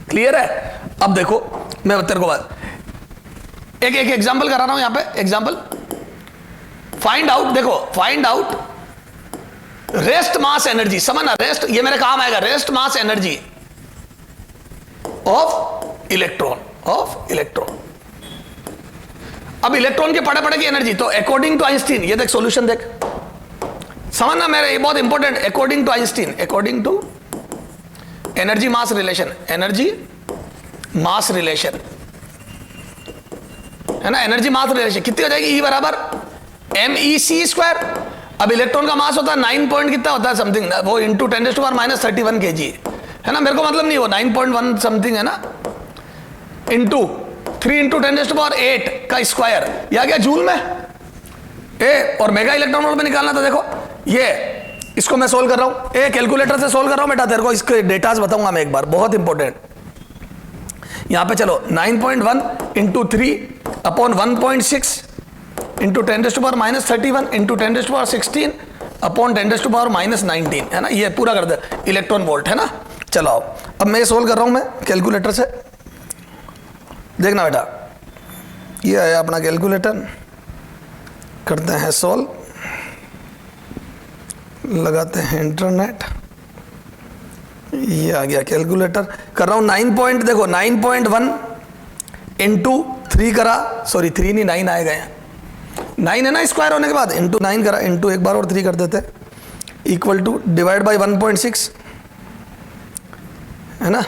क्लियर है। अब देखो मैं तेरे को बात एक एग्जांपल करा रहा हूं, यहां पे एग्जांपल फाइंड आउट, देखो find out rest mass energy, समझना, रेस्ट ये मेरे काम आएगा, rest mass energy of electron. अब इलेक्ट्रॉन के पड़े की एनर्जी, तो अकॉर्डिंग टू आइंस्टीन, ये देख सॉल्यूशन देख, समझना मेरे, ये बहुत important, according to Einstein, according to energy mass relation, energy mass relation है ना, एनर्जी मास रिलेशन कितनी हो जाएगी, E बराबर mEc²। अब इलेक्ट्रॉन का मास होता है 9 पॉइंट कितना होता है समथिंग, वो इंटू 10⁻³ kg है ना, मेरे को मतलब नहीं, वो 9.1 समथिंग है ना, इंटू 3 × 10⁸ का स्क्वायर, ये आ गया जूल में ए, और मेगा इलेक्ट्रॉन वोल्ट में निकालना। तो देखो ये इसको मैं सोल्व कर रहा हूं, ए कैलकुलेटर से सोल्व कर रहा हूं बेटा, तेरे को इसके डेटाज बताऊंगा मैं एक बार, बहुत इंपॉर्टेंट। यहां पे चलो 9.1 × 3/1.6 इंटू 10⁻³ इंटू 10⁻XVI अपॉन 10⁻⁻19 है ना, ये पूरा कर दे इलेक्ट्रॉन वोल्ट है ना। चलो अब मैं सोल्व कर रहा हूं मैं कैलकुलेटर से, देखना बेटा, ये है अपना कैलकुलेटर, करते हैं सोल्व, लगाते हैं इंटरनेट, ये आ गया कैलकुलेटर, कर रहा हूं 9.1 इंटू 3 करा, सॉरी 3 नहीं 9 आएगा, 9 है ना स्क्वायर होने के बाद, इंटू 9 करा, इंटू एक बार और 3 कर देते, इक्वल टू डिवाइड बाई 1.6 है ना,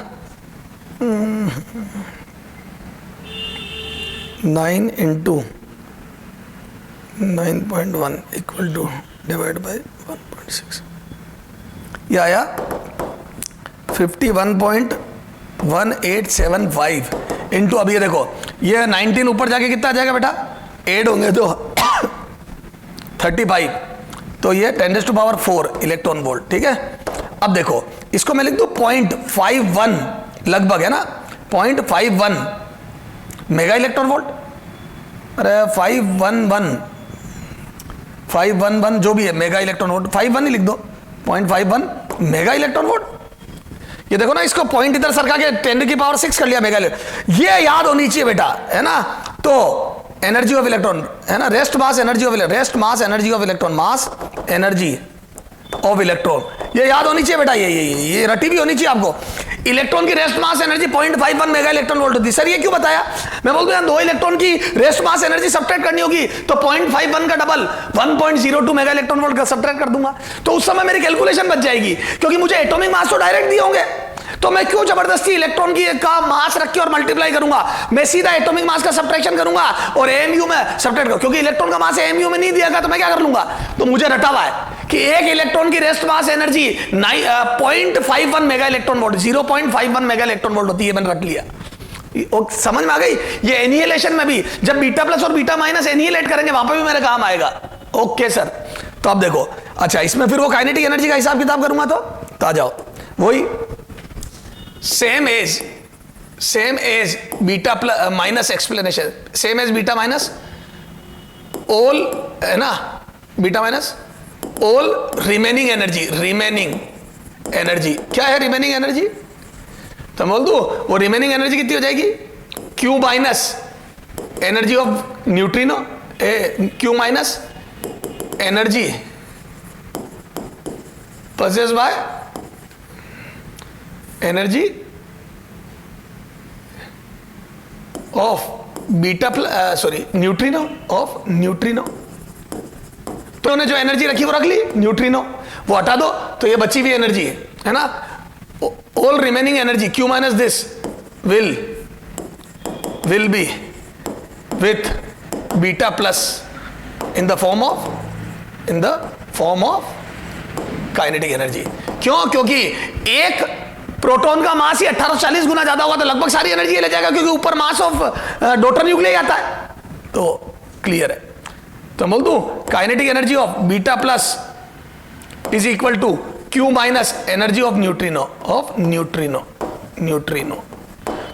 9 × 9.1 इक्वल टू डिवाइड बाई 1.6, ये आया 51.1875 इंटू, अब ये देखो ये 19 ऊपर जाके कितना आ जाएगा बेटा, 8 होंगे तो 35, तो ये 10⁴ इलेक्ट्रॉन वोल्ट, ठीक है। अब देखो इसको मैं लिख दूं 0.51 लगभग, है ना, 0.51 मेगा इलेक्ट्रॉन वोल्ट, अरे 511 जो भी है मेगा इलेक्ट्रॉन वोल्ट, 51 ही लिख दो, 0.51 मेगा इलेक्ट्रॉन वोल्ट। ये देखो ना, इसको पॉइंट इधर सरका के 10⁶ कर लिया मेगा इलेक्ट्रॉन, ये याद होनी चाहिए बेटा, है ना। तो एनर्जी ऑफ इलेक्ट्रॉन, है ना, rest mass energy of electron, mass energy of electron, ये याद होनी चाहिए बेटा, ये रटी भी होनी चाहिए आपको। इलेक्ट्रॉन की rest mass energy 0.51 mega electron volt होती है। सर ये क्यों बताया? मैं बोलता हूं 2 इलेक्ट्रॉन की रेस्ट मास एनर्जी सब्ट्रैक्ट करनी होगी तो 0.51 का डबल 1.02 मेगा इलेक्ट्रॉन वोल्ट का सब्ट्रैक्ट कर दूंगा, तो उस समय मेरी कैलकुलेशन बच जाएगी, क्योंकि मुझे एटॉमिक मास तो डायरेक्ट दिए होंगे, तो मैं क्यों जबरदस्ती इलेक्ट्रॉन की का मास रख के और मल्टीप्लाई करूंगा, मैं सीधा एटॉमिक मास का सब्ट्रैक्शन करूंगा और एएमयू में सब्ट्रैक्ट करूंगा, क्योंकि इलेक्ट्रॉन का मास एएमयू में नहीं दिया गया तो मैं क्या कर लूंगा। तो मुझे रटा हुआ है कि एक इलेक्ट्रॉन की rest mass energy 0.51 mega electron volt, 0.51 mega electron volt होती है, मैंने रट लिया। समझ में आ गई? ये एनिहिलेशन में भी जब बीटा प्लस और बीटा माइनस एनिहिलेट करेंगे वहां पर भी मेरे काम आएगा। ओके सर, तो अब देखो, अच्छा इसमें फिर वो काइनेटिक एनर्जी का हिसाब किताब करूंगा, तो आ जाओ वही same as beta minus explanation, same as beta minus all, है ना, beta minus all remaining energy, क्या है रिमेनिंग एनर्जी, तो बोल दो वो रिमेनिंग एनर्जी कितनी हो जाएगी, Q minus energy of neutrino, Q minus energy possessed by energy of beta neutrino of neutrino, तो उन्होंने जो एनर्जी रखी वो रख ली, न्यूट्रिनो वो हटा दो तो ये बची हुई एनर्जी है ना, all remaining energy Q minus this will be with beta plus in the form of kinetic energy. क्यों? क्योंकि एक प्रोटॉन का मास ही 1840 गुना ज्यादा होगा तो लगभग सारी एनर्जी ले जाएगा, क्योंकि ऊपर मास ऑफ डॉटर न्यूक्लियस आता है। तो क्लियर है, तो बोल दूं kinetic energy of beta plus is equal to Q minus energy of neutrino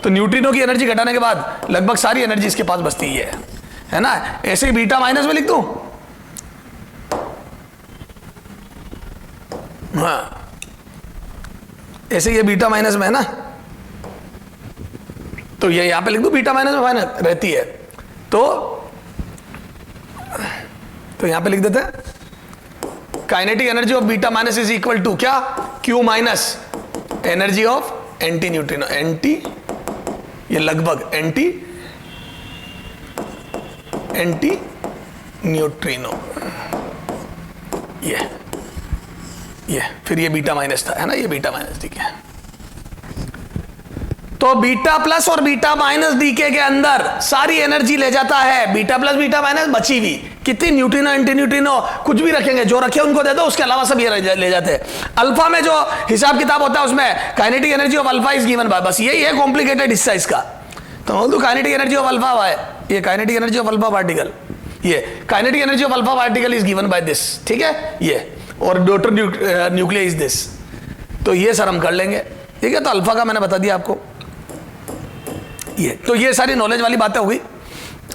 तो न्यूट्रिनो की एनर्जी घटाने के बाद लगभग सारी एनर्जी इसके पास बचती है ना। ऐसे ही बीटा माइनस में लिख दूं, हाँ ऐसे ये बीटा माइनस में है ना, तो ये यहां पे लिख दूं बीटा माइनस में माइनस रहती है, तो यहां पे लिख देते हैं kinetic energy of beta minus is equal to क्या, Q minus energy of anti neutrino, ये लगभग एंटी न्यूट्रिनो, ये फिर ये बीटा माइनस था, है ना, ये बीटा माइनस ठीक है। तो बीटा प्लस और बीटा माइनस डीके के अंदर सारी एनर्जी ले जाता है, बीटा प्लस बीटा माइनस बची हुई कितनी, न्यूट्रिनो एंटी न्यूट्रिनो कुछ भी रखेंगे, जो रखे उनको दे दो, उसके अलावा सब ये ले जाते हैं। अल्फा में जो हिसाब किताब होता है उसमें kinetic energy of alpha is given bye, बस यही है कॉम्प्लिकेटेड हिस्सा इसका। तो बोल दो काइनेटिक एनर्जी ऑफ अल्फा है, ये kinetic energy of alpha particle, ये kinetic energy of alpha particle is given by this, ठीक है, ये और डॉटर न्यूक्लियस इज दिस, तो ये सर हम कर लेंगे, ठीक है। तो अल्फा का मैंने बता दिया आपको, ये तो ये सारी नॉलेज वाली बातें हो गई।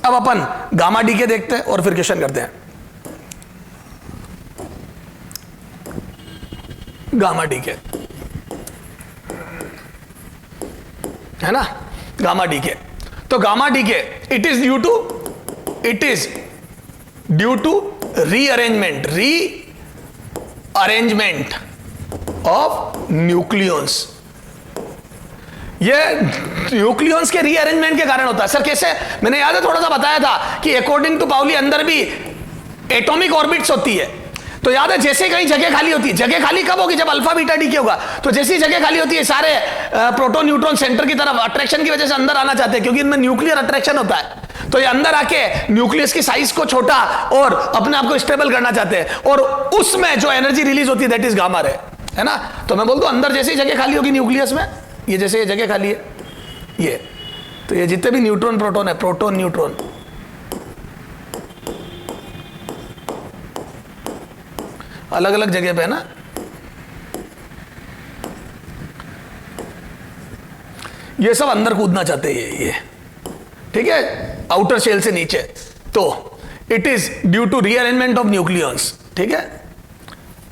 अब अपन गामा डी के देखते हैं और फिर क्वेश्चन करते हैं। गामा डी के है ना, गामा डी के, तो gamma decay it is due to rearrangement of nucleons, ये न्यूक्लियंस के रीअरेंजमेंट के कारण होता है। सर कैसे? मैंने याद है थोड़ा सा बताया था कि अकॉर्डिंग टू पाउली अंदर भी एटॉमिक ऑर्बिट्स होती है, तो याद है जैसे कहीं जगह खाली होती है, जगह खाली कब होगी? जब अल्फा बीटा डी के होगा। तो जैसी जगह खाली होती है सारे प्रोटॉन न्यूट्रॉन सेंटर की तरफ अट्रैक्शन की वजह से अंदर आना चाहते हैं, क्योंकि इनमें न्यूक्लियर अट्रैक्शन होता है। तो ये अंदर आके न्यूक्लियस की साइज को छोटा और अपने आप को स्टेबल करना चाहते हैं, और उसमें जो एनर्जी रिलीज होती है दैट इज गामा रे, है ना। तो मैं बोलता हूं अंदर जैसी जगह खाली होगी न्यूक्लियस में, ये जैसे ये जगह खाली है ये, तो ये जितने भी न्यूट्रॉन प्रोटॉन है, प्रोटॉन न्यूट्रॉन, अलग अलग जगह पे है ना, ये सब अंदर कूदना चाहते हैं ये, ठीक है, आउटर शेल से नीचे। तो it is due to rearrangement of nucleons, ठीक है।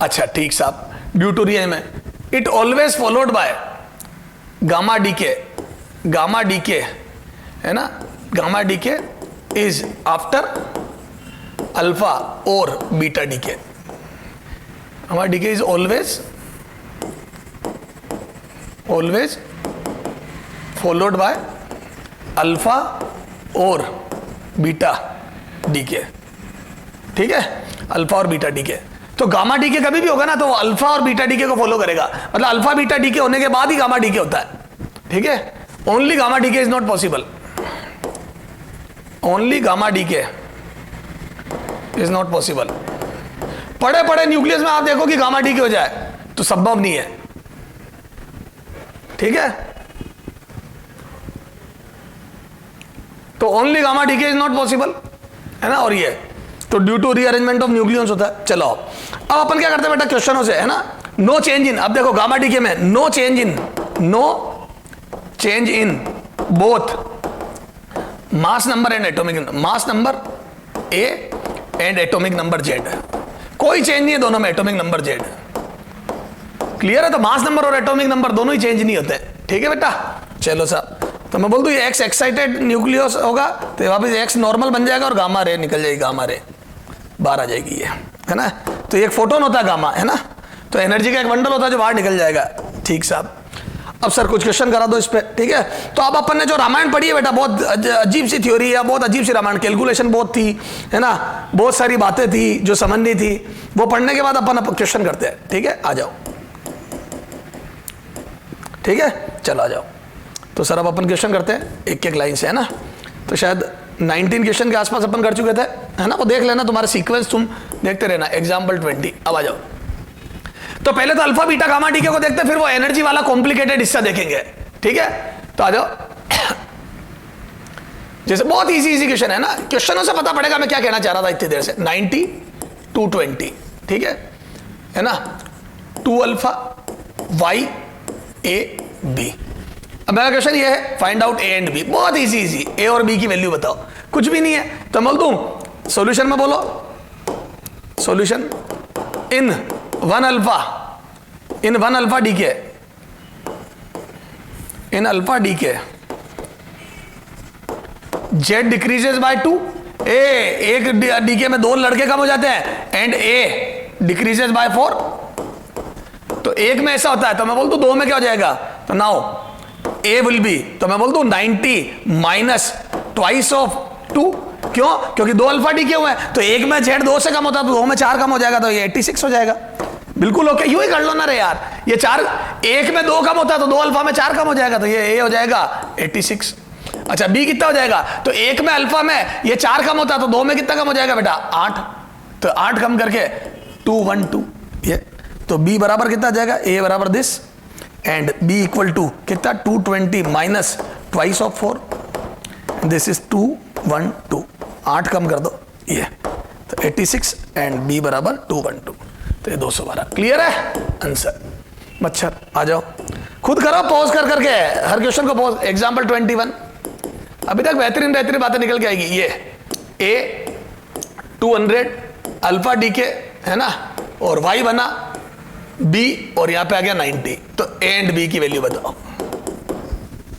अच्छा ठीक साहब, due to rearrangement it always followed by gamma decay, gamma decay है ना, gamma decay is after alpha और बीटा डीके। हमारा decay is always followed by alpha और बीटा डीके, ठीक है, अल्फा और बीटा डीके। तो गामा डीके कभी भी होगा ना तो वो अल्फा और बीटा डीके को फॉलो करेगा, मतलब अल्फा बीटा डीके होने के बाद ही गामा डीके होता है, ठीक है। Only gamma decay is not possible, only gamma decay is not possible. पड़े पड़े न्यूक्लियस में आप देखो कि गामा डीके हो जाए तो संभव नहीं है, ठीक है। तो only gamma decay is not possible, है ना। और ये तो due to rearrangement of nucleons होता है। चलो अब अपन क्या करते हैं बेटा क्वेश्चनों से, है ना। नो चेंज इन, अब देखो गामा डीके में no change in both mass number and atomic number, mass number A and atomic number Z, कोई चेंज नहीं है दोनों में, एटॉमिक नंबर जेड, क्लियर है। तो मास नंबर और एटॉमिक नंबर दोनों ही चेंज नहीं होते, ठीक है बेटा। चलो साहब, तो मैं बोल दूं ये एक्स एक्साइटेड न्यूक्लियस होगा तो वापस एक्स नॉर्मल बन जाएगा और गामा रे निकल जाएगी, गामा रे बाहर आ जाएगी ये, है ना। तो एक फोटोन होता है गामा, है ना, तो एनर्जी का एक बंडल होता है जो बाहर निकल जाएगा, ठीक साहब। अब सर कुछ क्वेश्चन करा दो इस पे, ठीक है। तो अब अपन ने जो रामायण पढ़ी है बेटा, बहुत अजीब सी थ्योरी है, बहुत अजीब सी रामायण, कैलकुलेशन बहुत थी, है ना, बहुत सारी बातें थी जो समझ नहीं थी, वो पढ़ने के बाद अपन क्वेश्चन करते हैं, ठीक है। आ जाओ, ठीक है, चलो आ जाओ। तो सर अब अपन क्वेश्चन करते हैं एक एक लाइन से, है ना। तो शायद 19 क्वेश्चन के आसपास अपन कर चुके थे, है ना, वो देख लेना, तुम्हारा सीक्वेंस तुम देखते रहना। एग्जाम्पल 20, अब आ जाओ। तो पहले तो अल्फा बीटा गामा डीके को देखते, फिर वो एनर्जी वाला कॉम्प्लिकेटेड हिस्सा देखेंगे, ठीक है। तो आ जाओ, जैसे बहुत इजी क्वेश्चन है ना, क्वेश्चनों से पता पड़ेगा मैं क्या कहना चाह रहा था इतनी देर से। 90 to 20, ठीक है ना, 2 अल्फा वाई ए बी। अब मेरा क्वेश्चन ये है find out A and B, बहुत इजी, ए और बी की वैल्यू बताओ, कुछ भी नहीं है तो बोल दूं सॉल्यूशन में, बोलो solution in 1 alpha decay, in alpha DK Z decreases by 2, एक डीके में 2 लड़के कम हो जाते हैं, एंड ए डिक्रीजेस बाय 4। तो एक में ऐसा होता है, तो मैं बोल दूं 2 में क्या हो जाएगा, तो नाउ ए विल बी, तो मैं बोल दूं 90 माइनस ट्वाइस ऑफ 2, क्यों, क्योंकि 2 अल्फा डीके हुए हैं, तो एक में जेड 2 से कम होता है तो 2 में 4 कम हो जाएगा, तो ये 86 हो जाएगा। बिल्कुल ओके, यूं ही कर लो ना रे यार, ये 4 एक में 2 कम होता है तो 2 अल्फा में 4 कम हो जाएगा, तो ये ए हो जाएगा 86। अच्छा बी कितना हो जाएगा, तो एक में अल्फा में ये 4 कम होता है तो 2 में कितना कम हो जाएगा बेटा, 8, तो 8 कम करके 212, ये तो बी बराबर कितना आ जाएगा, ए बराबर this and B equal to कितना 220 minus twice of 4, this is 212, 8 कम कर दो ये, तो 86 एंड बी बराबर 212, तो ये 212। क्लियर है आंसर। मच्छर आ जाओ, खुद करो पॉज कर करके हर क्वेश्चन को पॉज। एग्जाम्पल 21, अभी तक बेहतरीन बातें निकल के आएगी। ये ए 200 अल्फा डीके है ना, और वाई बना बी, और यहां पे आ गया 90, तो ए एंड बी की वैल्यू बताओ,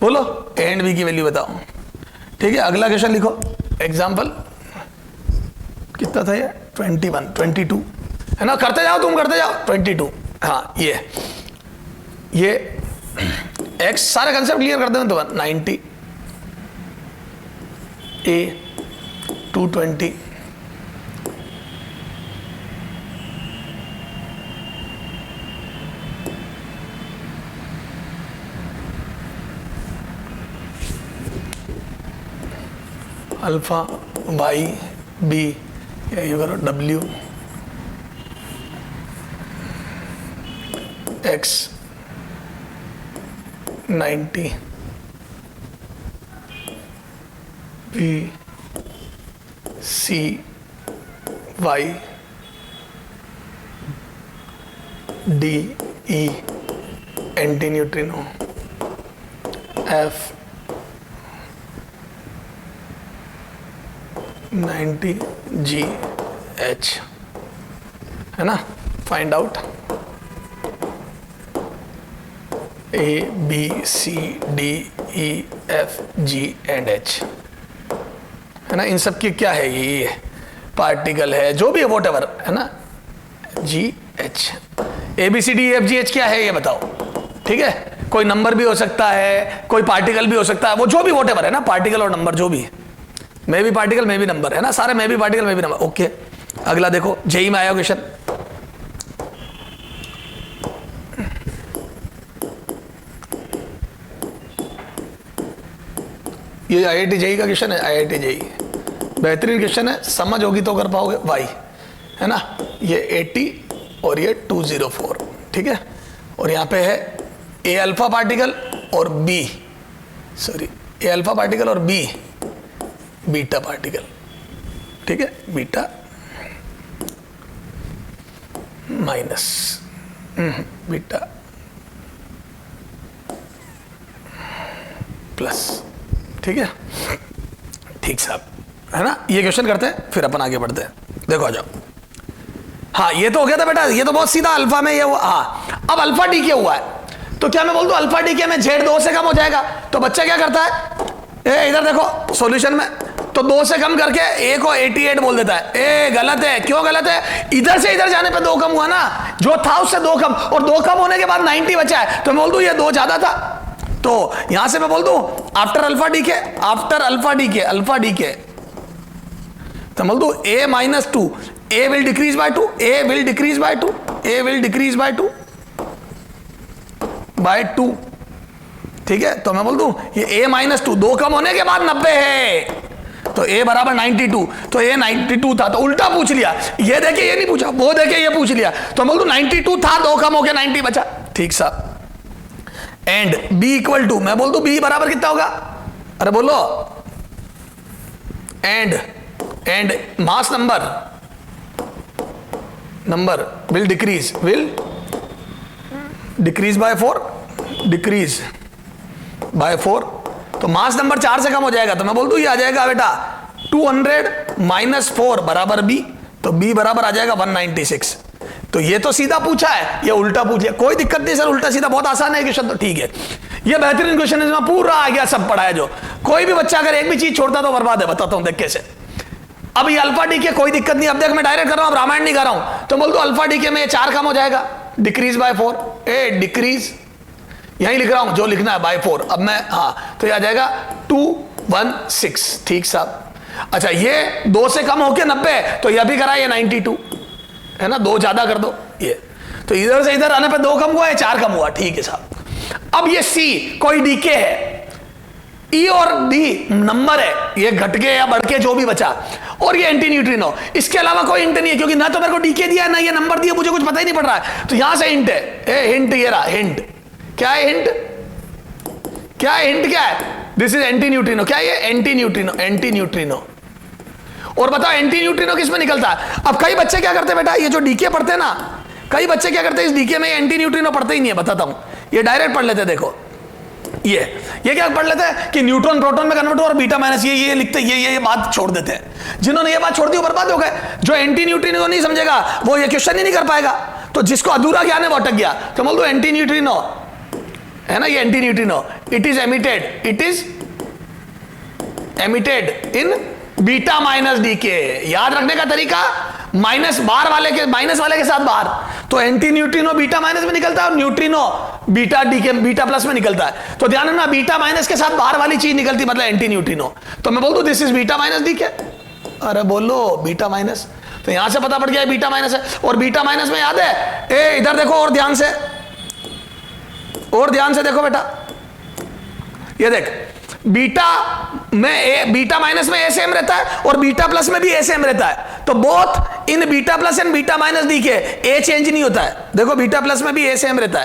बोलो ए एंड बी की वैल्यू बताओ, ठीक है। अगला क्वेश्चन लिखो, एग्जाम्पल कितना था ये 21, 22 है ना, करते जाओ तुम करते जाओ 22। हाँ ये एक्स सारे कंसेप्ट क्लियर कर देना तुम्हारा। 90 ए 220 अल्फा वाई बी, ये करो W X 90 B C Y D E anti neutrino F 90 G H, है ना। Find out A B C D E F G and H, है ना। इन सब की क्या है, ये पार्टिकल है, जो भी है वॉट एवर, है ना। G H, A B C D F G H क्या है ये बताओ, ठीक है। कोई नंबर भी हो सकता है, कोई पार्टिकल भी हो सकता है, वो जो भी वॉट एवर है ना, पार्टिकल और नंबर जो भी है, मैं भी पार्टिकल मैं भी नंबर, है ना, सारे मैं भी पार्टिकल मैं भी नंबर। ओके, अगला देखो, जेई में आया क्वेश्चन, ये आईआईटी जेई का क्वेश्चन है, आईआईटी जेई बेहतरीन क्वेश्चन है, समझ होगी तो कर पाओगे। वाई, है ना, ये 80 और ये 204, ठीक है। और यहाँ पे है ए अल्फा पार्टिकल और बी, सॉरी, ए अल्फा पार्टिकल और बी बीटा पार्टिकल, ठीक है। बीटा माइनस बीटा प्लस, ठीक है। ठीक साहब, है ना। ये क्वेश्चन करते हैं फिर अपन आगे बढ़ते हैं। देखो आ जाओ, हाँ ये तो हो गया था बेटा, ये तो बहुत सीधा अल्फा में ये हुआ। हाँ, अब अल्फा डी के हुआ है, तो क्या मैं बोल दूं अल्फा डी के में जेड 2 से कम हो जाएगा, तो बच्चा क्या करता है, इधर देखो सॉल्यूशन में, तो 2 से कम करके ए को 88 बोल देता है। ए गलत है, क्यों गलत है, इधर से इधर जाने पे 2 कम हुआ ना, जो था उससे 2 कम, और 2 कम होने के बाद 90 बचा है, तो मैं बोल दूं ये 2 ज्यादा था, तो यहां से मैं बोल दूं after alpha decay, after alpha decay, alpha decay, तो बोल दूं A -2, A will decrease by 2, A will decrease by 2, A will decrease by 2 by 2, ठीक है। तो मैं बोल दूं ये ए -2, 2 कम होने के बाद 90 है, तो ए बराबर 92, तो ए 92 था, तो उल्टा पूछ लिया, ये देखे ये नहीं पूछा, वो देखे ये पूछ लिया, तो मैं बोल दूं 92 था, 2 कम हो गया 90 बचा, ठीक सा। एंड बी इक्वल टू, मैं बोल दूं बी बराबर कितना होगा, अरे बोलो, and mass number will decrease bye 4, decrease by 4, तो मास नंबर 4 से कम हो जाएगा, तो मैं बोल दूं ये आ जाएगा बेटा 200 - 4 बराबर बी, तो बी बराबर आ जाएगा 196। तो ये तो सीधा पूछा है, ये उल्टा पूछ लिया, कोई दिक्कत नहीं सर, उल्टा सीधा बहुत आसान है क्वेश्चन, तो ठीक है। ये बेहतरीन क्वेश्चन है, पूरा आ गया, सब पढ़ा है, जो कोई भी बच्चा अगर एक भी चीज छोड़ता तो बर्बाद है, बताता हूं देख कैसे। अब ये अल्फा डी के कोई दिक्कत नहीं, अब देख मैं डायरेक्ट कर रहा हूं, अब रामायण नहीं कर रहा हूं, तो बोल दो अल्फा डी के में 4 कम हो जाएगा, डिक्रीज बाय 4, ए डिक्रीज यहीं लिख रहा हूं जो लिखना है बाय 4, अब मैं, हाँ, तो ये आ जाएगा 216, ठीक साहब। अच्छा, ये 2 से कम होके 90, तो यह भी करा, ये 92 है ना, 2 ज्यादा कर दो, ये तो इधर से इधर आने पे 2 कम हुआ है, 4 कम हुआ, ठीक है साहब। अब ये सी कोई डीके है, ई और डी नंबर है, ये घट के या बढ़ के जो भी बचा, और ये एंटी न्यूट्रिनो, इसके अलावा कोई हिंट नहीं है, क्योंकि ना तो मेरे को डीके दिया है ना ये नंबर दिया, मुझे कुछ पता ही नहीं पड़ रहा है, तो यहां से हिंट है, हिंट ये रहा, हिंट क्या है, हिंट क्या है, हिंट क्या है, दिस इज एंटी न्यूट्रिनो, क्या ये एंटी न्यूट्रिनो। और बताओ एंटी न्यूट्रिनो किस में निकलता है। अब कई बच्चे क्या करते हैं बेटा, ये जो डीके पढ़ते हैं ना, कई बच्चे क्या करते हैं, इस डीके में एंटी न्यूट्रिनो पढ़ते ही नहीं है, बताता हूं, ये डायरेक्ट पढ़ लेते हैं। देखो ये क्या पढ़ लेते हैं कि न्यूट्रॉन प्रोटॉन में कन्वर्ट हो और बीटा माइनस, ये लिखते, ये बात छोड़ देते हैं। जिन्होंने ये बात छोड़ दी वो बर्बाद हो गए। जो एंटी न्यूट्रिनो नहीं समझेगा वो ये क्वेश्चन ही नहीं कर पाएगा, तो जिसको अधूरा ज्ञान है वो अटक गया। तो बोल दो एंटी न्यूट्रिनो है ना, ये anti neutrino, it is emitted in beta minus decay. याद रखने का तरीका, माइनस वाले के साथ बाहर, तो एंटी न्यूट्रिनो बीटा माइनस में निकलता है और neutrino beta decay beta plus में निकलता है। तो ध्यान रखना, बीटा माइनस के साथ बाहर वाली चीज निकलती मतलब एंटी न्यूट्रिनो। तो मैं बोल दूं this is beta minus decay, अरे बोलो बीटा माइनस, तो यहां से पता पड़ गया बीटा माइनस है। और बीटा माइनस में याद है, इधर देखो और ध्यान से देखो बेटा, ये देख बीटा में बीटा माइनस में ए सेम रहता है और बीटा प्लस में भी ए सेम रहता है, तो both in beta plus and beta minus D के ए चेंज नहीं होता है। देखो बीटा प्लस में भी ए सेम रहता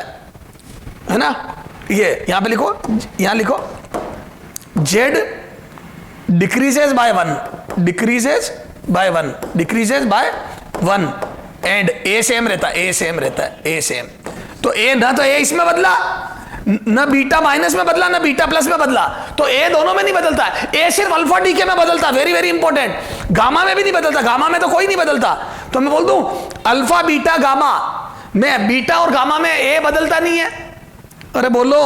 है ना। ये यहां पे लिखो, यहां लिखो Z decreases bye 1, decreases bye 1, decreases bye 1 and A same रहता है, ए सेम रहता है, ए सेम। तो ए ना तो ए इसमें बदला, ना बीटा माइनस में बदला, ना बीटा प्लस में बदला, तो ए दोनों में नहीं बदलता है। ए सिर्फ अल्फा डीके में बदलता है, वेरी वेरी इंपॉर्टेंट। गामा में भी नहीं बदलता, गामा में तो कोई नहीं बदलता। तो मैं बोल दूं अल्फा बीटा गामा में, बीटा और गामा में ए बदलता नहीं है। अरे बोलो,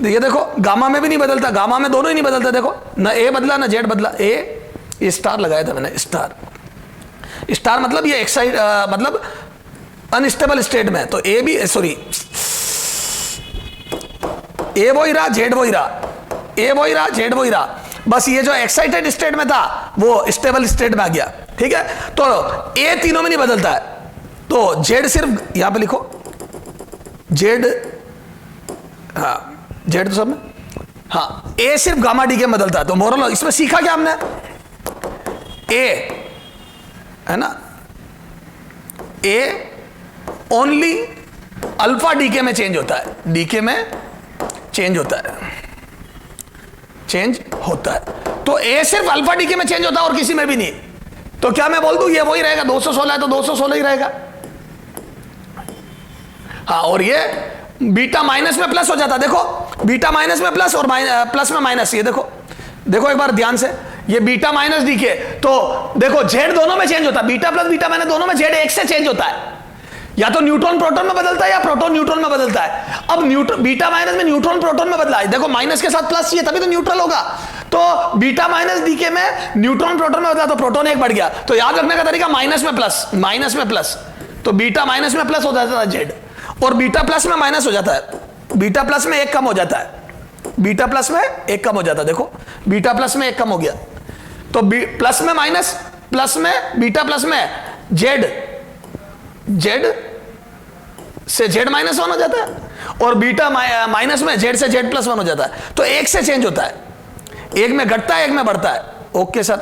ये देखो गामा में भी नहीं बदलता, गामा में दोनों ही नहीं बदलता। देखो ना ए बदला ना जेड बदला। ए स्टार लगाया था मैंने, स्टार, स्टार मतलब ये एक्साइड मतलब अनस्टेबल स्टेट में, तो ए भी सॉरी ए वो ही रहा, जेड वो ही रहा, ए वो ही रहा, जेड वो ही रहा। बस ये जो एक्साइटेड स्टेट में था वो स्टेबल स्टेट में आ गया। ठीक है, तो ए तीनों में नहीं बदलता है, तो जेड सिर्फ यहां पे लिखो जेड, हाँ जेड तो सब में, हाँ ए सिर्फ गामा डी के में बदलता है। तो मोरल इसमें सीखा क्या हमने, ए है ना, ए ओनली अल्फा डीके में चेंज होता है, डीके में चेंज होता है, चेंज होता है। तो ए सिर्फ अल्फा डीके में चेंज होता है और किसी में भी नहीं। तो क्या मैं बोल दूं ये वही रहेगा, 216 है तो 216 ही रहेगा। हाँ, और ये बीटा माइनस में प्लस हो जाता है। देखो बीटा माइनस में प्लस और प्लस में माइनस, ये देखो, देखो एक बार ध्यान से, ये बीटा माइनस डी के, तो देखो जेड दोनों में चेंज होता है, बीटा प्लस बीटा माइनस दोनों में जेड एक से चेंज होता है, या तो न्यूट्रॉन प्रोटॉन में बदलता है या प्रोटॉन न्यूट्रॉन में बदलता है। अब बीटा माइनस में न्यूट्रॉन प्रोटॉन में बदला है, देखो माइनस के साथ प्लस चाहिए तभी तो न्यूट्रल होगा। तो बीटा माइनस डीके में न्यूट्रॉन प्रोटॉन में बदला तो प्रोटॉन एक बढ़ गया। तो याद रखने का तरीका माइनस में प्लस, माइनस में प्लस, तो बीटा माइनस में प्लस हो जाता है जेड, और बीटा प्लस में माइनस हो जाता है, बीटा प्लस में एक कम हो जाता है, बीटा प्लस में एक कम हो जाता है। देखो बीटा प्लस में एक कम हो गया, तो प्लस में माइनस, प्लस में बीटा प्लस में जेड, जेड से जेड माइनस 1 हो जाता है, और बीटा माइनस में जेड से जेड प्लस 1 हो जाता है। तो एक से चेंज होता है, एक में घटता है एक में बढ़ता है। ओके सर,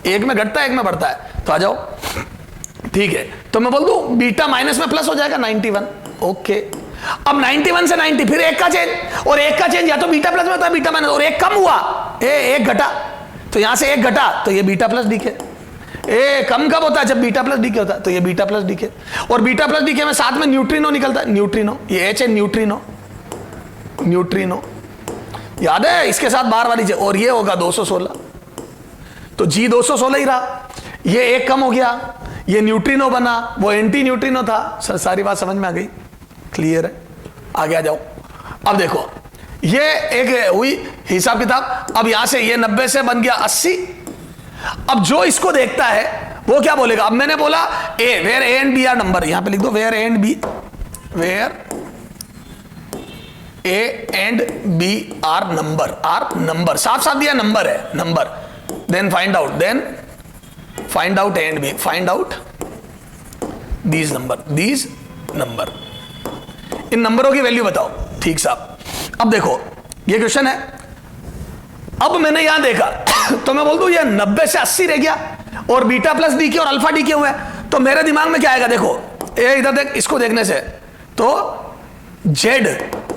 एक में घटता है एक में बढ़ता है, तो आ जाओ। ठीक है, तो मैं बोल दूं बीटा माइनस में प्लस हो जाएगा 91। ओके, अब 91 से 90 फिर एक का चेंज, और एक का चेंज या तो बीटा प्लस में होता है बीटा माइनस, और एक कम हुआ, एक घटा, तो यहां से एक घटा तो ये बीटा प्लस डीके। ए कम कब होता है, जब बीटा प्लस डीके होता है, तो ये बीटा प्लस डीके, और बीटा प्लस डीके में साथ में न्यूट्रिनो निकलता है, न्यूट्रिनो, ये एच है न्यूट्रिनो, न्यूट्रिनो याद है, इसके साथ बार वाली, और ये होगा 216, तो जी 216 ही रहा, ये एक कम हो गया, ये न्यूट्रिनो बना, वो एंटी न्यूट्रिनो था। सर सारी बात समझ में आ गई, क्लियर है, आगे आ जाओ। अब देखो ये एक हुई हिसाब किताब, अब यहां से ये 90 से बन गया 80। अब जो इसको देखता है वो क्या बोलेगा, अब मैंने बोला A where A and B are number, यहां पे लिख दो where A and B, where A and B are number, are number, साफ साफ दिया नंबर है, number. Then find out, then find out A and B, find out these number, इन नंबरों की वैल्यू बताओ। ठीक साहब, अब देखो ये क्वेश्चन है, अब मैंने यहां देखा तो मैं बोल दूं ये 90 से 80 रह गया, और बीटा प्लस डी के और अल्फा डी के हुए, तो मेरे दिमाग में क्या आएगा, देखो ये इधर देख, इसको देखने से तो जेड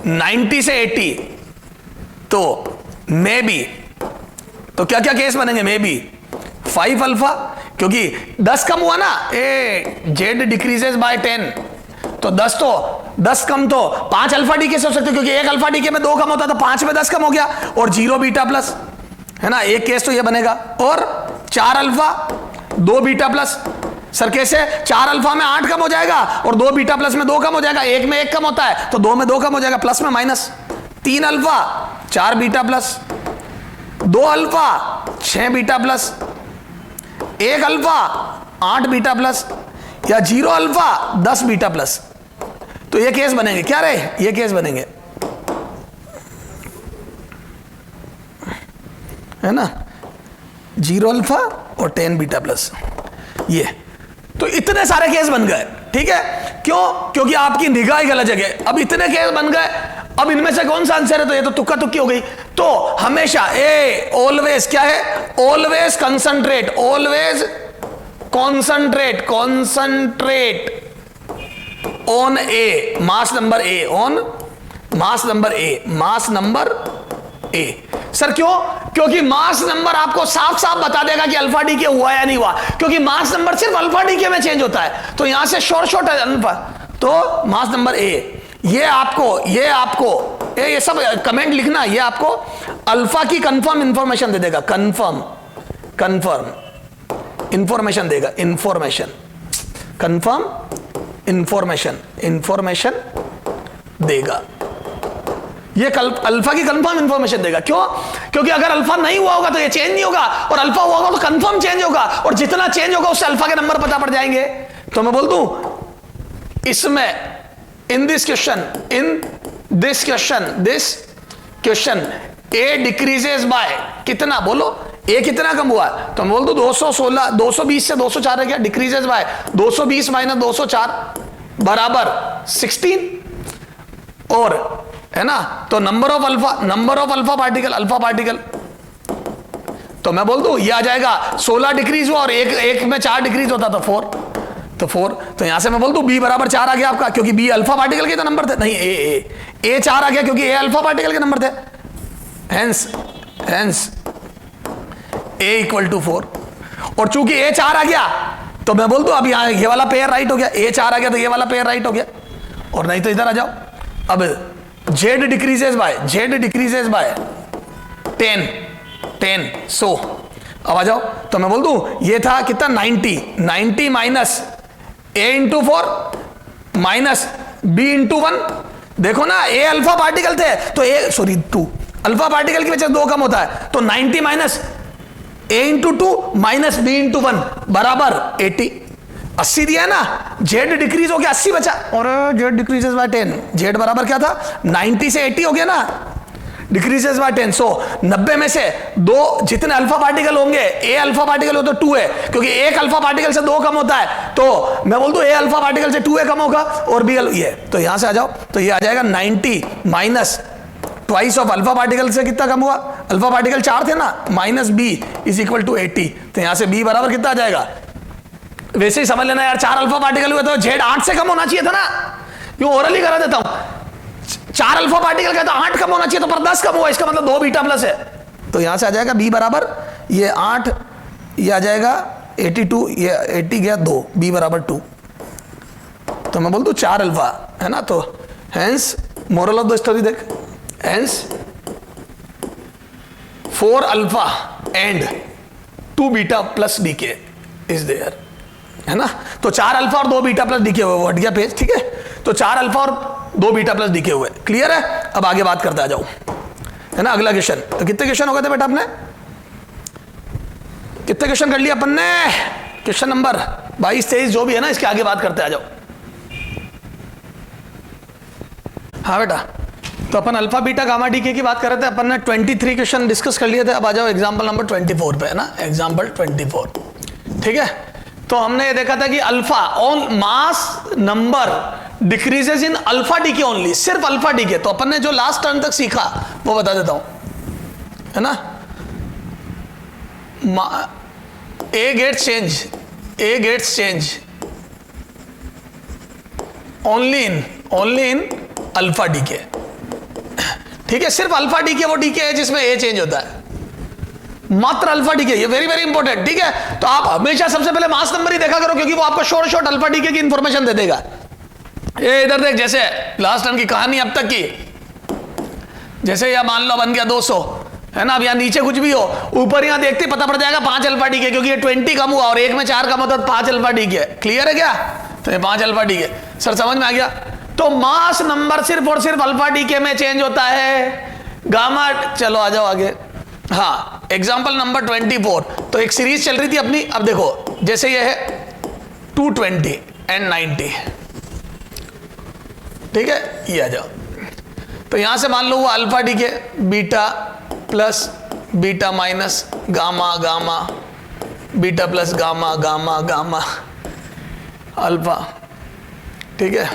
90 से 80, तो मे बी, तो क्या क्या केस बनेंगे, मे बी 5 अल्फा, क्योंकि 10 कम हुआ ना, ए जेड डिक्रीजेस बाय 10, तो 10 कम तो 5 अल्फा डी के से हो सकते, क्योंकि एक अल्फा डी के में 2 कम होता, तो 5 में 10 कम हो गया, और 0 बीटा प्लस है ना, एक केस तो ये बनेगा, और 4 अल्फा 2 बीटा प्लस, सर कैसे, 4 अल्फा में 8 कम हो जाएगा, और 2 बीटा प्लस में 2 कम हो जाएगा, एक में 1 कम होता है तो 2 में 2 कम हो जाएगा, प्लस में minus. 3 alpha 4 beta plus, 2 alpha 6 beta plus, 1 alpha 8 beta plus, या 0 अल्फा 10 बीटा प्लस। तो ये केस बनेंगे, क्या रहे, ये केस बनेंगे, है ना, 0 अल्फा और 10 बीटा प्लस, ये तो इतने सारे केस बन गए। ठीक है, क्यों, क्योंकि आपकी निगाह ही गलत जगह। अब इतने केस बन गए, अब इनमें से कौन सा आंसर है, तो ये तो तुक्का तुक्की हो गई। तो हमेशा ए ऑलवेज क्या है, always concentrate, always concentrate on A mass number A, on mass number A, mass number A. Sir क्यों? क्योंकि मास नंबर आपको साफ साफ बता देगा कि अल्फा डी के हुआ या नहीं हुआ, क्योंकि मास नंबर सिर्फ अल्फा डी के में चेंज होता है। तो यहां से शॉर्ट है अल्फा, तो मास नंबर ए, ये आपको ये सब कमेंट लिखना, ये आपको अल्फा की कंफर्म इंफॉर्मेशन दे देगा, कंफर्म इंफॉर्मेशन देगा, कंफर्म इंफॉर्मेशन देगा, ये अल्फा की कंफर्म इंफॉर्मेशन देगा। क्यों? क्योंकि अगर अल्फा नहीं हुआ होगा तो ये चेंज नहीं होगा, और अल्फा हुआ होगा तो कंफर्म चेंज होगा, और जितना चेंज होगा उससे अल्फा के नंबर पता पड़ जाएंगे। तो मैं बोल दूं इसमें in this question A decreases by कितना, बोलो ए कितना कम हुआ? तो मैं बोल दूं 216, 220 से 204 है क्या, डिक्रीजेस बाय 220 माइनस 204 बराबर 16, और है ना, तो नंबर ऑफ अल्फा पार्टिकल, तो मैं बोल दूं ये आ जाएगा 16 डिक्रीज हुआ और एक में 4 डिक्रीज होता तो 4, तो यहां से मैं बोल दूं बी बराबर 4 आ गया आपका, क्योंकि बी अल्फा पार्टिकल के तो नंबर थे, नहीं ए 4 आ गया क्योंकि ए अल्फा पार्टिकल के नंबर थे, हेंस ए इक्वल टू 4, और चूंकि ए 4 आ गया तो मैं बोल दूं अब यहां ये वाला पेयर राइट हो गया, ए 4 आ गया तो ये वाला पेयर राइट हो गया, और नहीं तो इधर आ जाओ। अब Z डिक्रीजेस बाय 10, सो अब आ जाओ, तो मैं बोल दूं ये था कितना 90 minus A into 4 minus B into 1, देखो ना A अल्फा पार्टिकल थे तो A 2 अल्फा पार्टिकल की वजह से 2 कम होता है, तो 90 minus A into 2 minus B into 1 बराबर 80 दिया है ना, Z डिक्रीज हो गया 80 बचा, और Z डिक्रीजेस बाय 10, Z बराबर क्या था 90 से 80 हो गया ना, डिक्रीजेस बाय 10, सो 90 में से 2 जितने अल्फा पार्टिकल होंगे, A अल्फा पार्टिकल हो तो 2 है, क्योंकि एक अल्फा पार्टिकल से 2 कम होता है, तो मैं बोल दूं A अल्फा पार्टिकल से 2 कम होगा, और B ये, तो यहां से आ जाओ, तो ये आ जाएगा 90 minus twice of alpha particle से कितना कम हुआ, अल्फा पार्टिकल 4 थे ना, minus B is equal to 80, तो यहां से B बराबर कितना आ जाएगा, वैसे ही समझ लेना यार, 4 अल्फा पार्टिकल हुए तो Z 8 से कम होना चाहिए था ना, यूं ओरली करा देता हूं, 4 अल्फा पार्टिकल का तो 8 कम होना चाहिए, तो पर 10 कम हुआ, इसका मतलब 2 बीटा प्लस है, तो यहां से आ जाएगा B बराबर ये 8, ये आ जाएगा 82, ये 80 गया 2, B बराबर 2, तो मैं बोल दूं 4 अल्फा है ना, तो hence moral of the story देख, hence 4 alpha and 2 beta plus decay is there, है ना, तो 4 अल्फा और 2 बीटा प्लस डीके हुए, वो हट गया पेज, ठीक है, तो 4 अल्फा और 2 बीटा प्लस डीके हुए, क्लियर है। अब आगे बात करते आ जाओ, है ना, अगला क्वेश्चन, तो कितने क्वेश्चन हो गए थे बेटा अपने, कितने क्वेश्चन कर लिया अपन ने, क्वेश्चन नंबर 22 23 जो भी है ना, इसके आगे बात करते आ जाओ। हाँ बेटा, तो अपन अल्फा बीटा गामा डीके की बात कर रहे थे, अपन ने 23 क्वेश्चन डिस्कस कर लिए थे, अब आ जाओ एग्जांपल नंबर 24 पे, है ना, एग्जांपल 24, ठीक है। तो हमने ये देखा था कि alpha on mass number decreases in alpha DK only, सिर्फ अल्फा डीके, तो अपन ने जो लास्ट टर्म तक सीखा वो बता देता हूं, है ना, A gets change only in alpha decay, ठीक है, सिर्फ अल्फा डीके वो डीके है जिसमें ए चेंज होता है, मात्र अल्फा डीके, ये वेरी वेरी इंपॉर्टेंट, ठीक है। तो आप हमेशा सबसे पहले मास नंबर ही देखा करो, क्योंकि वो आपको शॉर्ट अल्फा डीके की इंफॉर्मेशन दे देगा। ये इधर देख, जैसे लास्ट टाइम की कहानी अब तक की, जैसे यह मान लो बन गया 200, है ना, अब यहां नीचे कुछ भी हो, ऊपर यहां देखते पता पड़ जाएगा 5 अल्फा डीके, क्योंकि ये 20 कम हुआ और एक में 4 कम होता तो 5 अल्फा डीके, क्लियर है क्या, तो ये 5 अल्फा डीके, सर समझ में आ गया। तो मास नंबर सिर्फ और सिर्फ अल्फा डीके में चेंज होता है, गामा, चलो आ जाओ आगे, हाँ, एग्जाम्पल नंबर 24, तो एक सीरीज चल रही थी अपनी, अब देखो जैसे ये है 220 एंड 90, ठीक है, ये आ जाओ, तो यहां से मान लो वो alpha decay, beta plus beta minus gamma gamma, beta plus gamma gamma gamma alpha, ठीक है,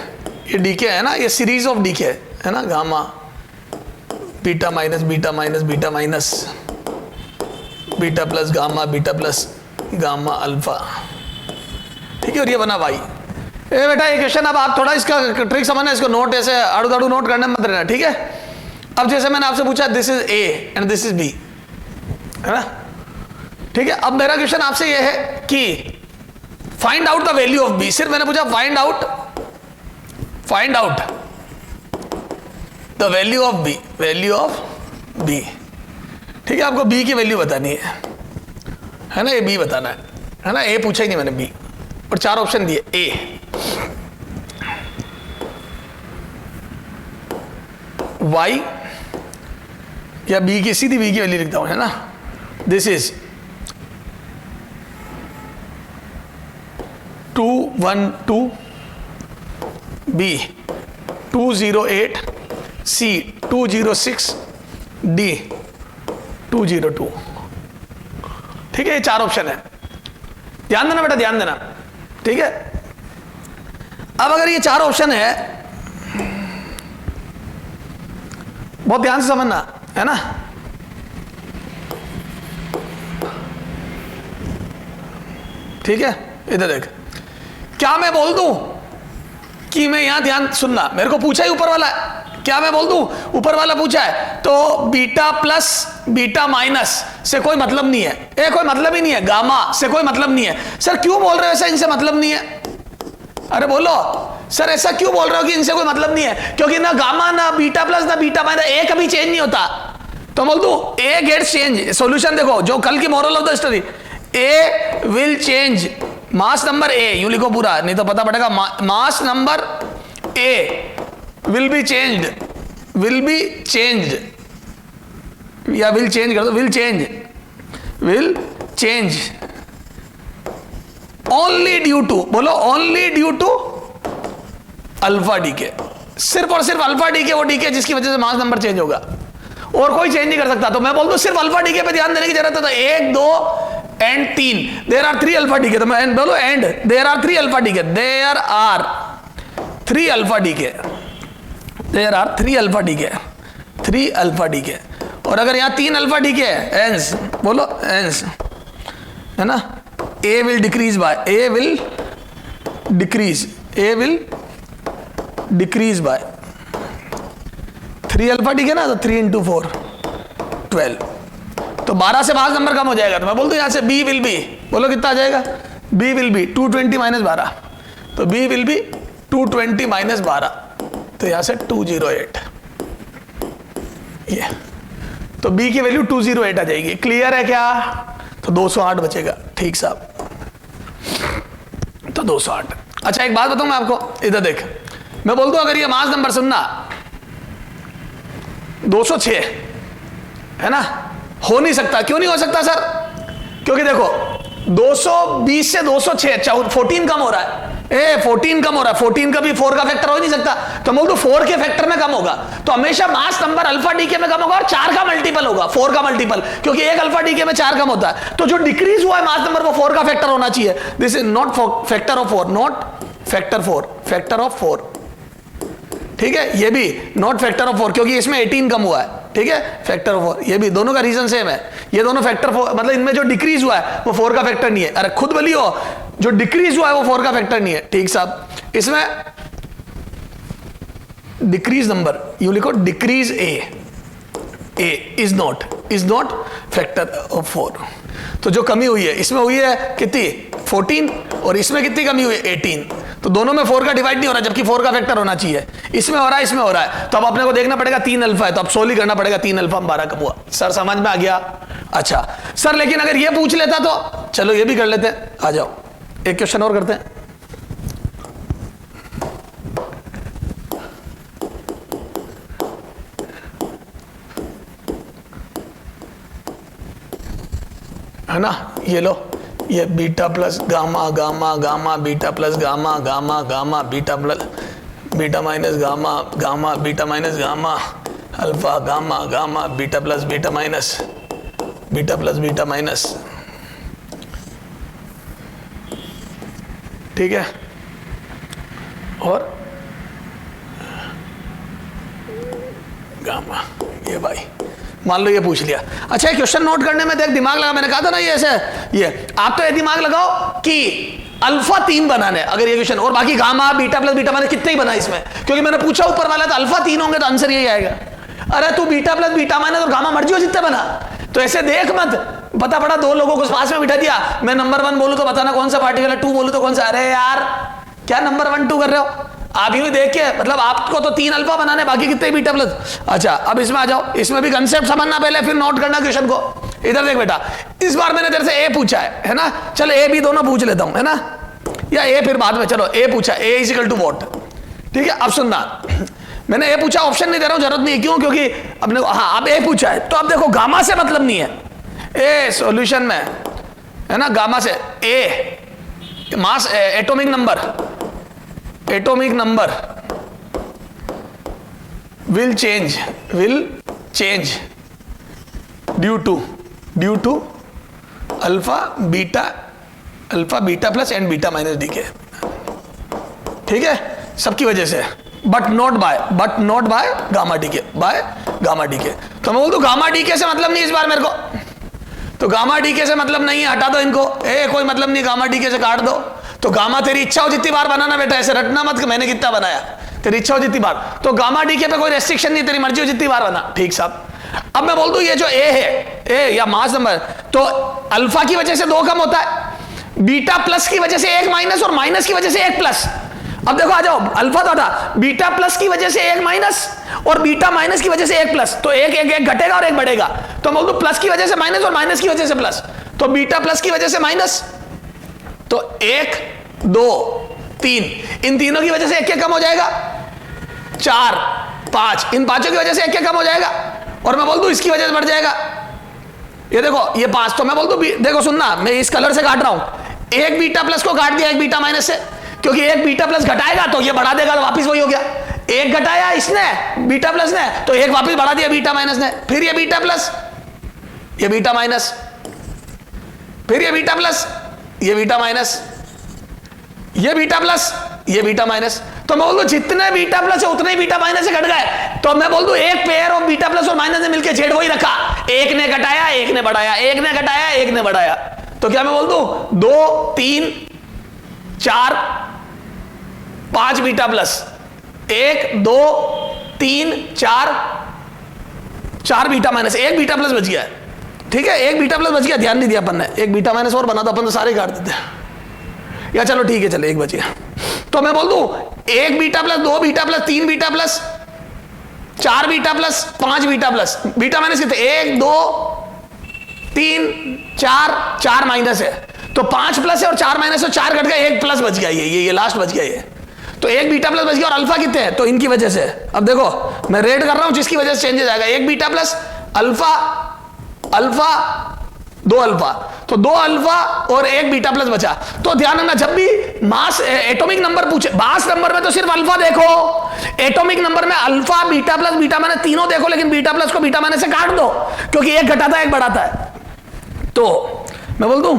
ये डीके है ना, ये सीरीज ऑफ डीके है ना, gamma beta minus beta minus beta minus beta plus gamma alpha, ठीक है। और ये बना वाई। ए बेटा ये क्वेश्चन, अब आप थोड़ा इसका ट्रिक समझना, इसको नोट ऐसे आड़ू दाड़ू नोट करने मत रहना, ठीक है। अब जैसे मैंने आपसे पूछा this is A and this is B, है ना, ठीक है। अब मेरा क्वेश्चन आपसे ये है कि find out the value of B. सिर्फ मैंने पूछा find out the value of B, ठीक है। आपको बी की वैल्यू बतानी है ना, ये बी बताना है ना। ए पूछा ही नहीं मैंने, बी, और 4 ऑप्शन दिए। ए वाई या बी की, सीधी बी की वैल्यू लिखता हूं, है ना। This is 212, B 208, C 206, D 202, ठीक है। ये 4 ऑप्शन है, ध्यान देना बेटा, ध्यान देना, ठीक है। अब अगर ये 4 ऑप्शन है, बहुत ध्यान से समझना, है ना। ठीक है, इधर देख, क्या मैं बोल दूं कि मैं यहां, ध्यान सुनना, मेरे को पूछा ही ऊपर वाला, क्या मैं बोल दूं ऊपर वाला पूछा है तो बीटा प्लस बीटा माइनस से कोई मतलब नहीं है, ए कोई मतलब ही नहीं है, गामा से कोई मतलब नहीं है। सर क्यों बोल रहे हो ऐसा, इनसे मतलब नहीं है? अरे बोलो सर, ऐसा क्यों बोल रहे हो कि इनसे कोई मतलब नहीं है? क्योंकि ना गामा ना बीटा प्लस ना बीटा माइनस, ए कभी चेंज नहीं होता। तो बोल दूं ए गेट्स चेंज। सॉल्यूशन देखो, जो कल की moral of the story, A will change, mass number A, यूं लिखो पूरा, नहीं तो पता पड़ेगा। Mass number A will be changed, या विल चेंज कर दो, will change only due to, बोलो only due to alpha decay, सिर्फ और सिर्फ अल्फा डी के, वो डी के जिसकी वजह से मास नंबर चेंज होगा, और कोई चेंज नहीं कर सकता। तो मैं बोल दूं सिर्फ अल्फा डी के पे ध्यान देने की जरूरत है। तो 1 2 and 3, there are 3 alpha decay, तो मैं बोलो and there are 3 alpha decay, there are 3 alpha decay, there are 3 alpha decay, 3 alpha D के। और अगर यहां 3 अल्फा डी के एंस, बोलो एंस, है ना, A will decrease by, A will decrease by 3 alpha decay ना, तो 3 इंटू 4 12, तो 12 से मास नंबर कम हो जाएगा। तो मैं बोल दूं यहां से बी विल बी, बोलो कितना आ जाएगा, बी विल बी 220 माइनस 12, तो बी विल बी 220 माइनस 12, तो यहां से 208, ये तो बी की वैल्यू 208 आ जाएगी। क्लियर है क्या? तो 208 बचेगा, ठीक साहब, तो 208। अच्छा एक बात बताऊं मैं आपको, इधर देख, मैं बोल दूं अगर ये मास नंबर सुनना 206 है ना, हो नहीं सकता। क्यों नहीं हो सकता सर? क्योंकि देखो 220 से 206 14 कम हो रहा है, 14 कम हो रहा है, 14 का भी 4 का फैक्टर हो नहीं सकता। तो बोल दो 4 के फैक्टर में कम होगा, तो हमेशा मास नंबर अल्फा डी के में कम होगा और 4 का मल्टीपल होगा, 4 का मल्टीपल, क्योंकि एक अल्फा डी के में 4 कम होता है। तो जो डिक्रीज हुआ है मास नंबर वो 4 का फैक्टर होना चाहिए। This is not factor of 4, not factor 4, factor of 4, ठीक है। ये भी नॉट फैक्टर ऑफ 4 क्योंकि इसमें 18 कम हुआ है, ठीक है, फैक्टर ऑफ 4, ये भी, दोनों का रीजन सेम है। ये दोनों फैक्टर 4, मतलब इनमें जो डिक्रीज हुआ है वो 4 का फैक्टर नहीं है। अरे खुद बोलियो, जो डिक्रीज हुआ है वो 4 का फैक्टर नहीं है, ठीक साहब। इसमें डिक्रीज नंबर यू लिखो, decrease A is not factor of 4। तो जो कमी हुई है इसमें हुई है कितनी, 14, और इसमें कितनी कमी हुई है, 18। तो दोनों में 4 का डिवाइड नहीं हो रहा, जबकि 4 का फैक्टर होना चाहिए। इसमें हो रहा है, इसमें हो रहा है। तो अब अपने को देखना पड़ेगा 3 अल्फा है, तो अब सोल्व करना पड़ेगा 3 अल्फा 12 कम हुआ। सर समझ में आ गया? अच्छा सर, लेकिन अगर ये पूछ लेता तो चलो ये भी कर लेते हैं, आ जाओ एक क्वेश्चन और करते हैं। है ना, ये लो, ये beta plus gamma gamma gamma beta plus gamma gamma gamma beta plus beta minus gamma gamma beta minus gamma alpha gamma gamma beta plus beta minus beta minus, ठीक है। और गामा ये भाई मान लो ये पूछ लिया। अच्छा, क्वेश्चन नोट करने में देख दिमाग लगा, मैंने कहा था ना ये ऐसे, ये आप तो ये दिमाग लगाओ कि अल्फा 3 बनाने, अगर ये क्वेश्चन, और बाकी gamma beta plus beta minus कितने ही बना इसमें, क्योंकि मैंने पूछा ऊपर वाला तो अल्फा 3 होंगे तो आंसर यही आएगा। अरे तू बीटा प्लस बीटा माइनस और गामा मर्जी हो जितने बना, तो ऐसे देख मत, पता पड़ा 2 लोगों को पास में बिठा दिया, मैं नंबर 1 बोलूं तो बताना कौन सा पार्टिकल है, 2 बोलूं तो कौन सा। अरे यार क्या नंबर 1 2 कर रहे हो आप, ही देख के, मतलब आपको तो 3 अल्फा बनाने, बाकी कितने बीटा प्लस। अच्छा अब इसमें आ जाओ, इसमें भी कंसेप्ट समझना पहले, फिर नोट करना क्वेश्चन को। इधर देख बेटा, इस बार मैंने तेरे से ए पूछा है ना, चलो ए भी दोनों पूछ लेता हूं, है ना, या ए फिर बाद में, चलो ए पूछा, ए इज इक्वल टू व्हाट, ठीक है। अब सुनना, मैंने ए पूछा, ऑप्शन नहीं दे रहा हूं, जरूरत नहीं, क्यों, क्योंकि अपने हाँ अब ए पूछा है, तो अब देखो गामा से मतलब नहीं है, ए सॉल्यूशन में है ना, गामा से A mass atomic number will change due to alpha beta plus and beta minus decay, ठीक है, सबकी वजह से, but not by gamma decay, तो मैं बोल दूं गामा डी के से मतलब नहीं इस बार मेरे को, तो गामा डी के से मतलब नहीं है, हटा दो इनको, कोई मतलब नहीं, गामा डी के से काट दो। तो गामा तेरी इच्छा हो जितनी बार बनाना बेटा, ऐसे रटना मत कि मैंने कितना बनाया, तेरी इच्छा हो जितनी बार, तो गामा डी के पे कोई रेस्ट्रिक्शन नहीं, तेरी मर्जी हो जितनी बार बना, ठीक साहब। अब मैं बोल दूं ये जो ए है, ए या मास नंबर, तो अल्फा की वजह से 2 कम होता है, बीटा प्लस की वजह से 1 माइनस, और माइनस की वजह से 1 प्लस। अब देखो आ जाओ, अल्फा तो था, बीटा प्लस की वजह से 1 माइनस और बीटा माइनस की वजह से 1 प्लस, तो एक घटेगा और 1 बढ़ेगा, तो बोल दो प्लस की वजह से माइनस और माइनस की वजह से प्लस, तो बीटा प्लस की वजह से माइनस, तो 1 2 3, इन तीनों की वजह से 1 कम हो जाएगा, 4 5, इन पांचों की वजह से 1 कम हो जाएगा, और मैं बोल दूं इसकी वजह से बढ़ जाएगा, ये देखो ये 5, तो मैं बोल दूं, देखो सुनना, मैं इस कलर से काट रहा हूं, एक बीटा प्लस को काट दिया एक बीटा माइनस से, क्योंकि एक बीटा प्लस घटाएगा तो ये बढ़ा देगा, तो वापिस वही हो गया, एक घटाया इसने बीटा प्लस ने, तो एक वापिस बढ़ा दिया बीटा माइनस ने, फिर ये बीटा प्लस, ये बीटा माइनस, फिर ये बीटा प्लस, ये बीटा माइनस, ये बीटा प्लस, ये बीटा माइनस, तो मैं बोल दूं जितने बीटा प्लस है उतने ही बीटा माइनस से घट गए, तो मैं बोल दूं एक पेयर ऑफ बीटा प्लस और माइनस ने मिलकर जेड वही रखा, एक ने घटाया एक ने बढ़ाया, एक ने घटाया एक ने बढ़ाया, तो क्या मैं बोल दूं 2 3 4 5 beta plus, 1 2 3 4 beta minus, 1 beta plus बच गया, ठीक है, 1 बीटा प्लस बच गया, ध्यान नहीं दिया अपन ने, 1 बीटा माइनस और बना तो अपन तो सारे काट देते हैं, या चलो ठीक है, चले 1 बच गया, तो मैं बोल दूं 1 beta plus 2 beta plus 3 beta plus 4 beta plus 5 beta plus, beta minus कितने, 1 2 3 4 माइनस है, तो 5 प्लस है और 4 माइनस है, 4 घट गया, 1 प्लस बच गया, ये लास्ट बच गया, ये तो 1 बीटा प्लस बच गया, और अल्फा कितने हैं, तो इनकी वजह से, अब देखो मैं रेड कर रहा हूं जिसकी वजह से चेंजेस आएगा, 1 बीटा प्लस अल्फा 2 अल्फा, तो 2 अल्फा और 1 बीटा प्लस बचा, तो ध्यान रखना जब भी मास एटॉमिक नंबर पूछे, मास नंबर में तो सिर्फ अल्फा देखो, एटॉमिक नंबर में alpha beta plus beta minus तीनों देखो, लेकिन बीटा प्लस को बीटा माइनस से काट दो, क्योंकि एक घटाता है एक बढ़ाता है, तो मैं बोल दूं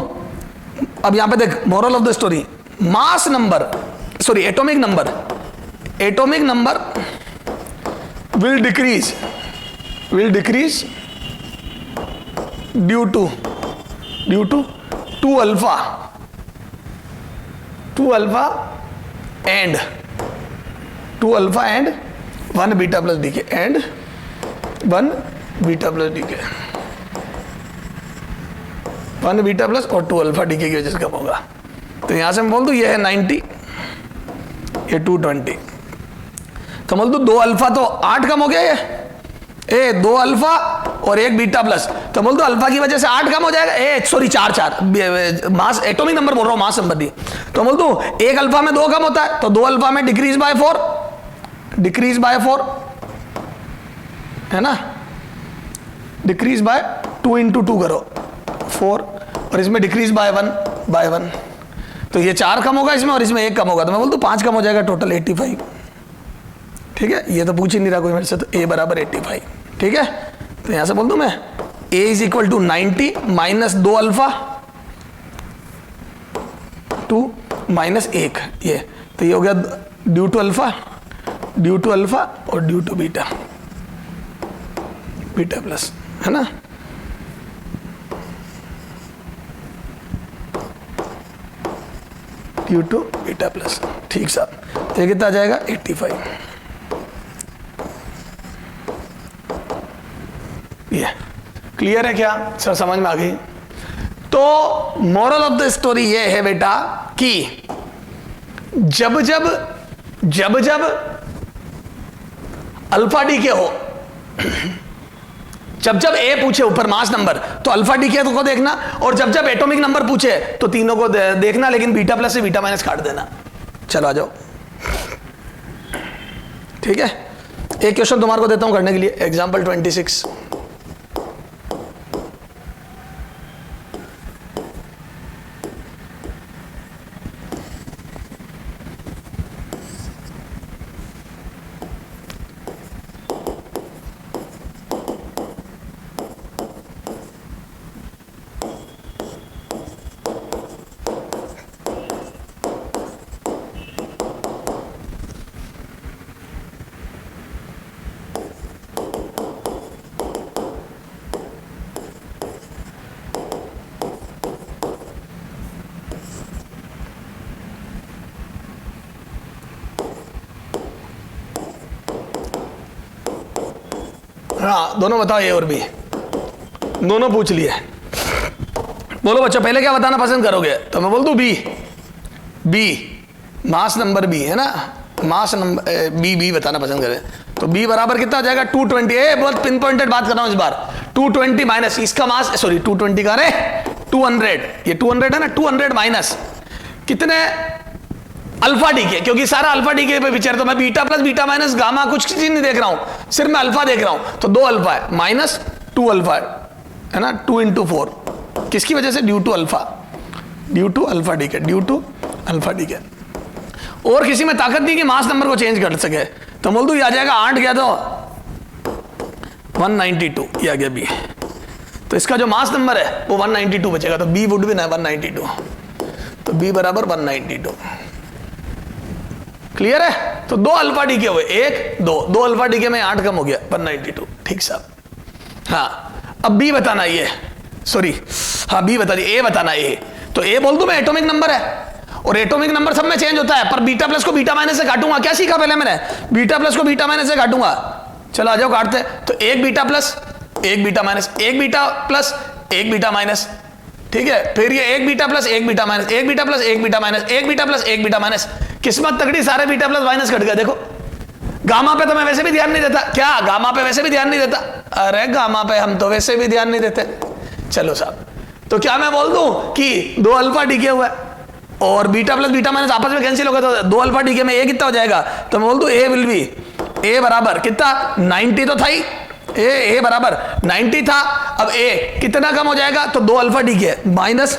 अब यहां पे देख, moral of the story, mass number sorry atomic number will decrease due to 2 alpha and 1 beta plus decay, and 1 beta plus decay, 1 beta plus और 2 अल्फा डी के की वजह से कम होगा, तो यहां से मैं बोल दूं ये है 90, ये 220, तो बोल दूं 2 अल्फा तो 8 कम हो गया, ये 2 अल्फा और 1 बीटा प्लस, तो बोल दो अल्फा की वजह से 8 कम हो जाएगा, सॉरी 4 मास एटॉमिक नंबर बोल रहा हूं, मास नंबर नहीं, तो बोल दो 1 अल्फा में 2 कम होता है, तो 2 अल्फा में डिक्रीज बाय 4 है ना, डिक्रीज बाय 2 into 2 करो 4, और इसमें डिक्रीज बाय 1, तो ये 4 कम होगा इसमें और इसमें 1 कम होगा, तो मैं बोल दूं 5 कम हो जाएगा, टोटल 85, ठीक है, ये तो पूछ ही नहीं रहा कोई मेरे से, तो a बराबर 85, ठीक है, तो यहां से बोल दूं मैं a is equal to 90 minus 2 alpha 2 minus 1, ये तो ये हो गया ड्यू टू अल्फा और due to beta, beta plus, है ना। ड्यू टू बीटा प्लस, ठीक साहब। तो ये कितना आ जाएगा 85। ये क्लियर है क्या सर, समझ में आ गई। तो मोरल ऑफ द स्टोरी ये है बेटा कि जब जब अल्फा डी के हो, जब ए पूछे ऊपर मास नंबर तो अल्फा डी के को देखना, और जब एटॉमिक नंबर पूछे तो तीनों को देखना, लेकिन बीटा प्लस से बीटा माइनस काट देना। चलो आ जाओ, ठीक है। एक क्वेश्चन तुम्हारे को देता हूं करने के लिए, एग्जांपल 26। हाँ दोनों बताओ, ए और बी दोनों पूछ लिए। बोलो बच्चा पहले क्या बताना पसंद करोगे? तो मैं बोल दूं बी मास नंबर बी, है ना, मास नंबर बी बताना पसंद करें तो बी बराबर कितना आ जाएगा 220। बहुत पिन पॉइंटेड बात कर रहा हूं इस बार। 220 माइनस इसका मास, सॉरी 220 का, अरे 200, ये 200 है ना, 200 माइनस कितने अल्फा डी के, क्योंकि सारा अल्फा डी के पे विचार, तो मैं beta plus beta minus gamma कुछ चीज नहीं देख रहा हूं, सिर्फ मैं अल्फा देख रहा हूं। तो 2 अल्फा है माइनस 2 अल्फा है ना, 2 × 4 किसकी वजह से? ड्यू टू अल्फा डी के, ड्यू टू अल्फा डी के। और किसी में ताकत नहीं कि मास नंबर को चेंज कर सके, तो बोल दू ये आ जाएगा 8 गया तो 192, ये आ गया बी। तो इसका जो मास नंबर है वो 192 बचेगा, तो बी वुड बी ना 192, तो बी बराबर 192। क्लियर है? तो 2 अल्फा डी के हुए, 1 2 अल्फा डी के में 8 कम हो गया 192, ठीक साहब। हाँ अब बी बताना, ये सॉरी हाँ बी बता दी, ए बताना। ए तो ए बोल दूं मैं एटॉमिक नंबर है, और एटॉमिक नंबर सब में चेंज होता है, पर बीटा प्लस को बीटा माइनस से काटूंगा। क्या सीखा पहले मैंने? बीटा प्लस को बीटा माइनस से काटूंगा। चलो आ जाओ काटते। तो एक बीटा प्लस एक बीटा माइनस, एक बीटा प्लस एक बीटा माइनस, ठीक है। फिर ये एक बीटा प्लस एक बीटा माइनस, एक बीटा प्लस एक बीटा माइनस, एक बीटा प्लस एक बीटा माइनस। किस्मत तगड़ी, सारे बीटा प्लस माइनस कट गया। देखो गामा पे तो मैं वैसे भी ध्यान नहीं देता, क्या गामा पे वैसे भी ध्यान नहीं देता? अरे गामा पे हम तो वैसे भी ध्यान नहीं देते। चलो साहब, तो क्या मैं बोल दूं कि 2 अल्फा डी के हुआ है और बीटा प्लस बीटा माइनस आपस में कैंसिल होगा, तो 2 अल्फा डी के में ए कितना हो जाएगा? तो मैं बोल दूं ए विल बी, ए बराबर कितना 90 तो था ही, ए बराबर 90 था। अब ए कितना कम हो जाएगा? तो 2 अल्फा डी के माइनस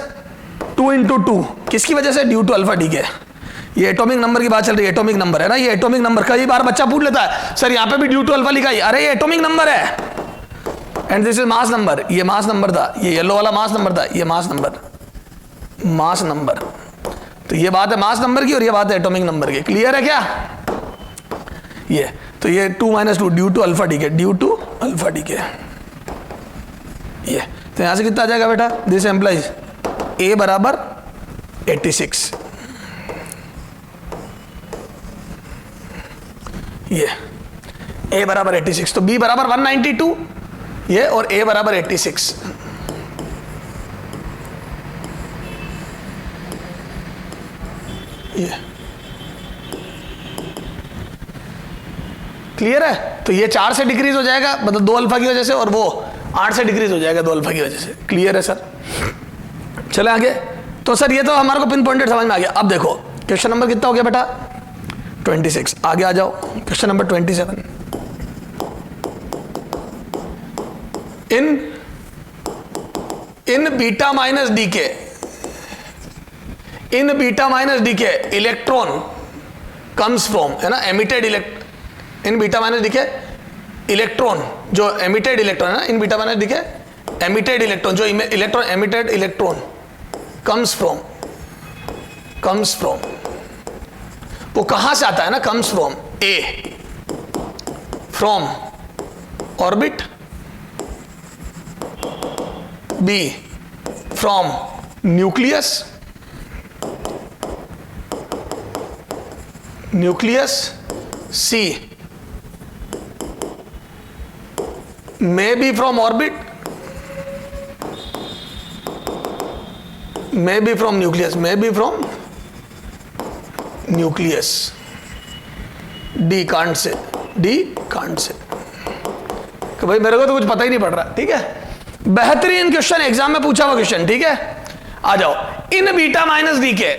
2 × 2 किसकी वजह से? ड्यू टू अल्फा डी के। ये एटॉमिक नंबर की बात चल रही है, एटॉमिक नंबर है ना, ये एटॉमिक नंबर। कई बार बच्चा पूछ लेता है सर यहाँ पे भी ड्यू टू अल्फा लिखा है, अरे ये एटॉमिक नंबर है, and this is mass number. ये मास नंबर था, ये येलो वाला मास नंबर था, ये मास नंबर। तो ये बात है मास नंबर की और ये बात है एटॉमिक नंबर की। क्लियर है क्या? ये तो ये 2 - 2 ड्यू टू अल्फा डी के, ड्यू टू अल्फा डी के। ये तो यहां से कितना आ जाएगा बेटा? दिस एम्प्लाइज ए बराबर 86, ये ए बराबर 86, तो बी बराबर 192 ये, और ए बराबर 86। ये क्लियर है? तो ये 4 से डिक्रीज हो जाएगा, मतलब 2 अल्फा की वजह से, और वो 8 से डिक्रीज हो जाएगा 2 अल्फा की वजह से। क्लियर है सर? चले आगे। तो सर ये तो हमारे को पिन पॉइंटेड समझ में आ गया। अब देखो क्वेश्चन नंबर कितना हो गया बेटा? 26। आगे आ जाओ, question number 27। In beta minus decay, in beta minus decay electron comes from, है ना, emitted in beta minus decay electron, जो एमिटेड इलेक्ट्रॉन है ना, in beta minus decay emitted electron, जो electron emitted electron comes from, वो कहां से आता है ना? Comes from A, from orbit B from nucleus, C may be from orbit, may be from nucleus, may be from nucleus. D can't say, D can't say कि भाई मेरे को तो कुछ पता ही नहीं पड़ रहा। ठीक है, बेहतरीन क्वेश्चन, एग्जाम में पूछा हुआ क्वेश्चन। ठीक है, आ जाओ। इन बीटा माइनस डी के,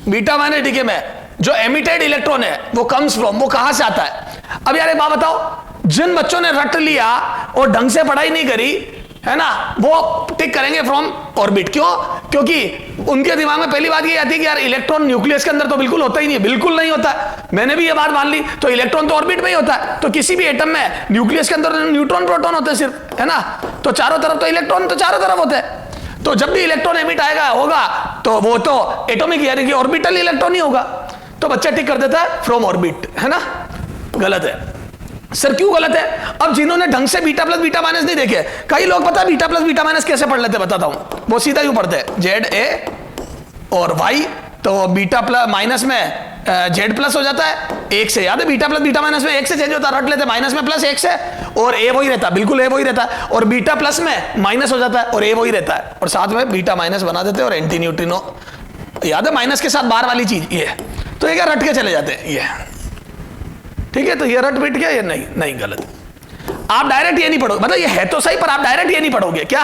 बीटा माइनस डी के में जो एमिटेड इलेक्ट्रॉन है वो कम्स फ्रॉम, वो कहां से आता है? अब यार एक बात बताओ, जिन बच्चों ने रट लिया और ढंग से पढ़ाई नहीं करी है ना, वो टिक करेंगे फ्रॉम ऑर्बिट। क्यों? क्योंकि उनके दिमाग में पहली बात ये आती है कि यार इलेक्ट्रॉन न्यूक्लियस के अंदर तो बिल्कुल होता ही नहीं है, बिल्कुल नहीं होता है। मैंने भी ये बात मान ली, तो इलेक्ट्रॉन तो ऑर्बिट में ही होता है। तो किसी भी एटम में न्यूक्लियस के अंदर न्यूट्रॉन प्रोटॉन होते हैं सिर्फ, है ना, तो चारों तरफ तो इलेक्ट्रॉन तो चारों तरफ होते हैं। तो जब भी इलेक्ट्रॉन एमिट आएगा होगा तो वो तो एटॉमिक यानी कि ऑर्बिटल इलेक्ट्रॉन ही होगा। तो बच्चा टिक कर देता है फ्रॉम ऑर्बिट, है ना। गलत है सर, क्यों गलत है? अब जिन्होंने ढंग से बीटा प्लस बीटा माइनस नहीं देखे, कई लोग पता है बीटा प्लस बीटा माइनस कैसे पढ़ लेते, बताता हूं। वो सीधा यूं पढ़ते हैं, जेड ए और वाई, तो बीटा प्लस माइनस में जेड प्लस हो जाता है एक से। याद है, बीटा प्लस बीटा माइनस में एक से चेंज होता है, रट लेते माइनस में प्लस एक से, और ए वही रहता है, बिल्कुल ए वही रहता है। और बीटा प्लस में माइनस हो जाता है और ए वही रहता है, और साथ में बीटा माइनस बना देते हैं और एंटी न्यूट्रिनो। याद है, माइनस के साथ बाहर वाली चीज ये, तो ये क्या रट के चले जाते हैं ये। ठीक है, तो ये रट बिट गया, ये नहीं गलत। आप डायरेक्ट ये नहीं पढ़ोगे, मतलब ये है तो सही, पर आप डायरेक्ट ये नहीं पढ़ोगे क्या?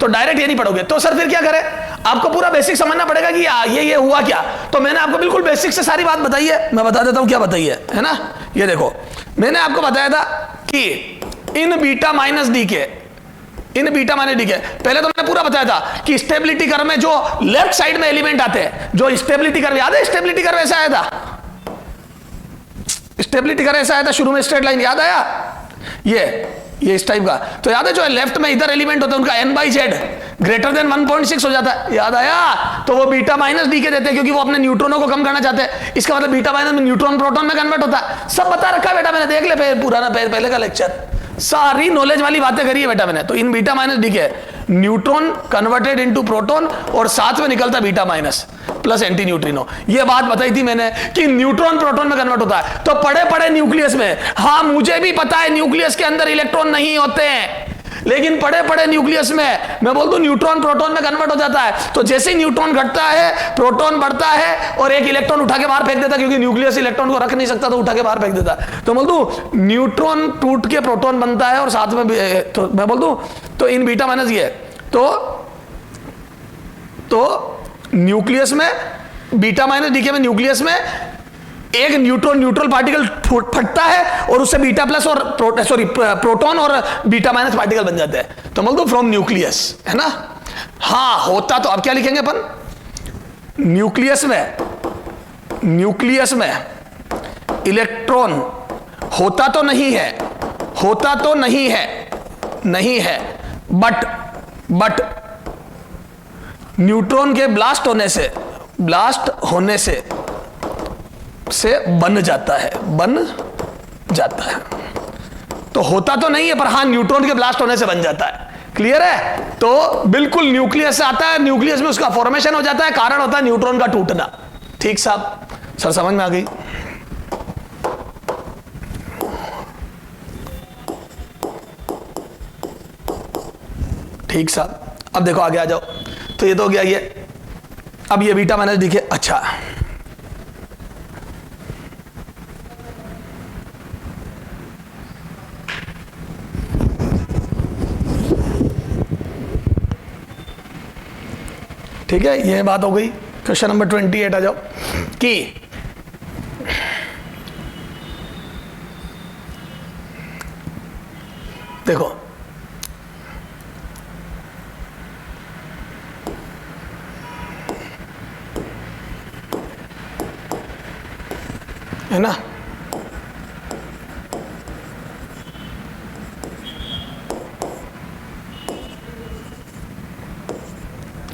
तो डायरेक्ट ये नहीं पढ़ोगे तो सर फिर क्या करें? आपको पूरा बेसिक समझना पड़ेगा कि ये हुआ क्या। तो मैंने आपको बिल्कुल बेसिक से सारी बात बताई है, मैं बता देता हूं क्या बताई है ना। ये देखो, मैंने आपको बताया था कि इन beta minus decay, in beta minus D के पहले तो मैंने पूरा बताया था कि स्टेबिलिटी कर्व में जो लेफ्ट साइड में एलिमेंट आते हैं, जो स्टेबिलिटी कर्व, याद है स्टेबिलिटी कर्व ऐसा आया था, स्टेबिलिटी कर्व ऐसा आया था शुरू में, स्ट्रेट लाइन, याद आया? ये इस टाइप का। तो याद है जो लेफ्ट में इधर एलिमेंट होता है उनका n by Z greater than 1.6 हो जाता है, याद आया? तो वो बीटा माइनस डी के देते हैं क्योंकि वो अपने न्यूट्रॉनों को कम करना चाहते हैं। इसका मतलब बीटा माइनस में न्यूट्रॉन प्रोटॉन में कन्वर्ट होता है। सब बता रखा है बेटा मैंने, देख ले पुराना पहले का लेक्चर, सारी नॉलेज वाली बातें करी है बेटा मैंने। तो इन बीटा माइनस डी के न्यूट्रॉन कन्वर्टेड इनटू प्रोटॉन और साथ में निकलता beta minus plus anti neutrino. ये बात बताई थी मैंने कि न्यूट्रॉन प्रोटॉन में कन्वर्ट होता है। तो पड़े न्यूक्लियस में, हाँ मुझे भी पता है न्यूक्लियस के अंदर इलेक्ट्रॉन नहीं होते हैं, लेकिन पड़े न्यूक्लियस में मैं बोल दूं न्यूट्रॉन प्रोटॉन में कन्वर्ट हो जाता है। तो जैसे ही न्यूट्रॉन घटता है प्रोटॉन बढ़ता है और एक इलेक्ट्रॉन उठा के बाहर फेंक देता है, क्योंकि न्यूक्लियस इलेक्ट्रॉन को रख नहीं सकता तो उठा के बाहर फेंक देता है। तो बोल दूं न्यूट्रॉन टूट के प्रोटॉन बनता है और साथ में तो मैं बोल दूं तो इन बीटा माइनस ये तो न्यूक्लियस में बीटा माइनस डीके में न्यूक्लियस में एक न्यूट्रल पार्टिकल फटता है और उससे बीटा प्लस और प्रोटॉन और बीटा माइनस पार्टिकल बन जाते हैं। तो बोल दो फ्रॉम न्यूक्लियस, है ना। हाँ होता तो अब क्या लिखेंगे अपन, न्यूक्लियस में इलेक्ट्रॉन होता तो नहीं है बट न्यूट्रॉन के ब्लास्ट होने से बन जाता है। तो होता तो नहीं है पर हाँ न्यूट्रॉन के ब्लास्ट होने से बन जाता है। क्लियर है? तो बिल्कुल न्यूक्लियस से आता है, न्यूक्लियस में उसका फॉर्मेशन हो जाता है, कारण होता है न्यूट्रॉन का टूटना। ठीक साहब, सर समझ में आ गई? ठीक साहब, अब देखो आगे आ जाओ। तो ये तो हो गया ये, अब ये बीटा माइनस दिखे। अच्छा ठीक है, ये बात हो गई। क्वेश्चन नंबर 28 आ जाओ कि देखो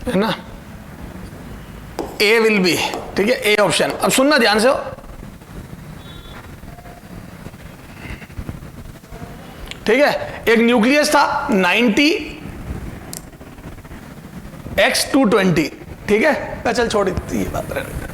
है ना, ए विल बी, ठीक है, ए ऑप्शन। अब सुनना ध्यान से हो, ठीक है। एक न्यूक्लियस था 90 X220, ठीक है, चल छोड़ ये बात रहे।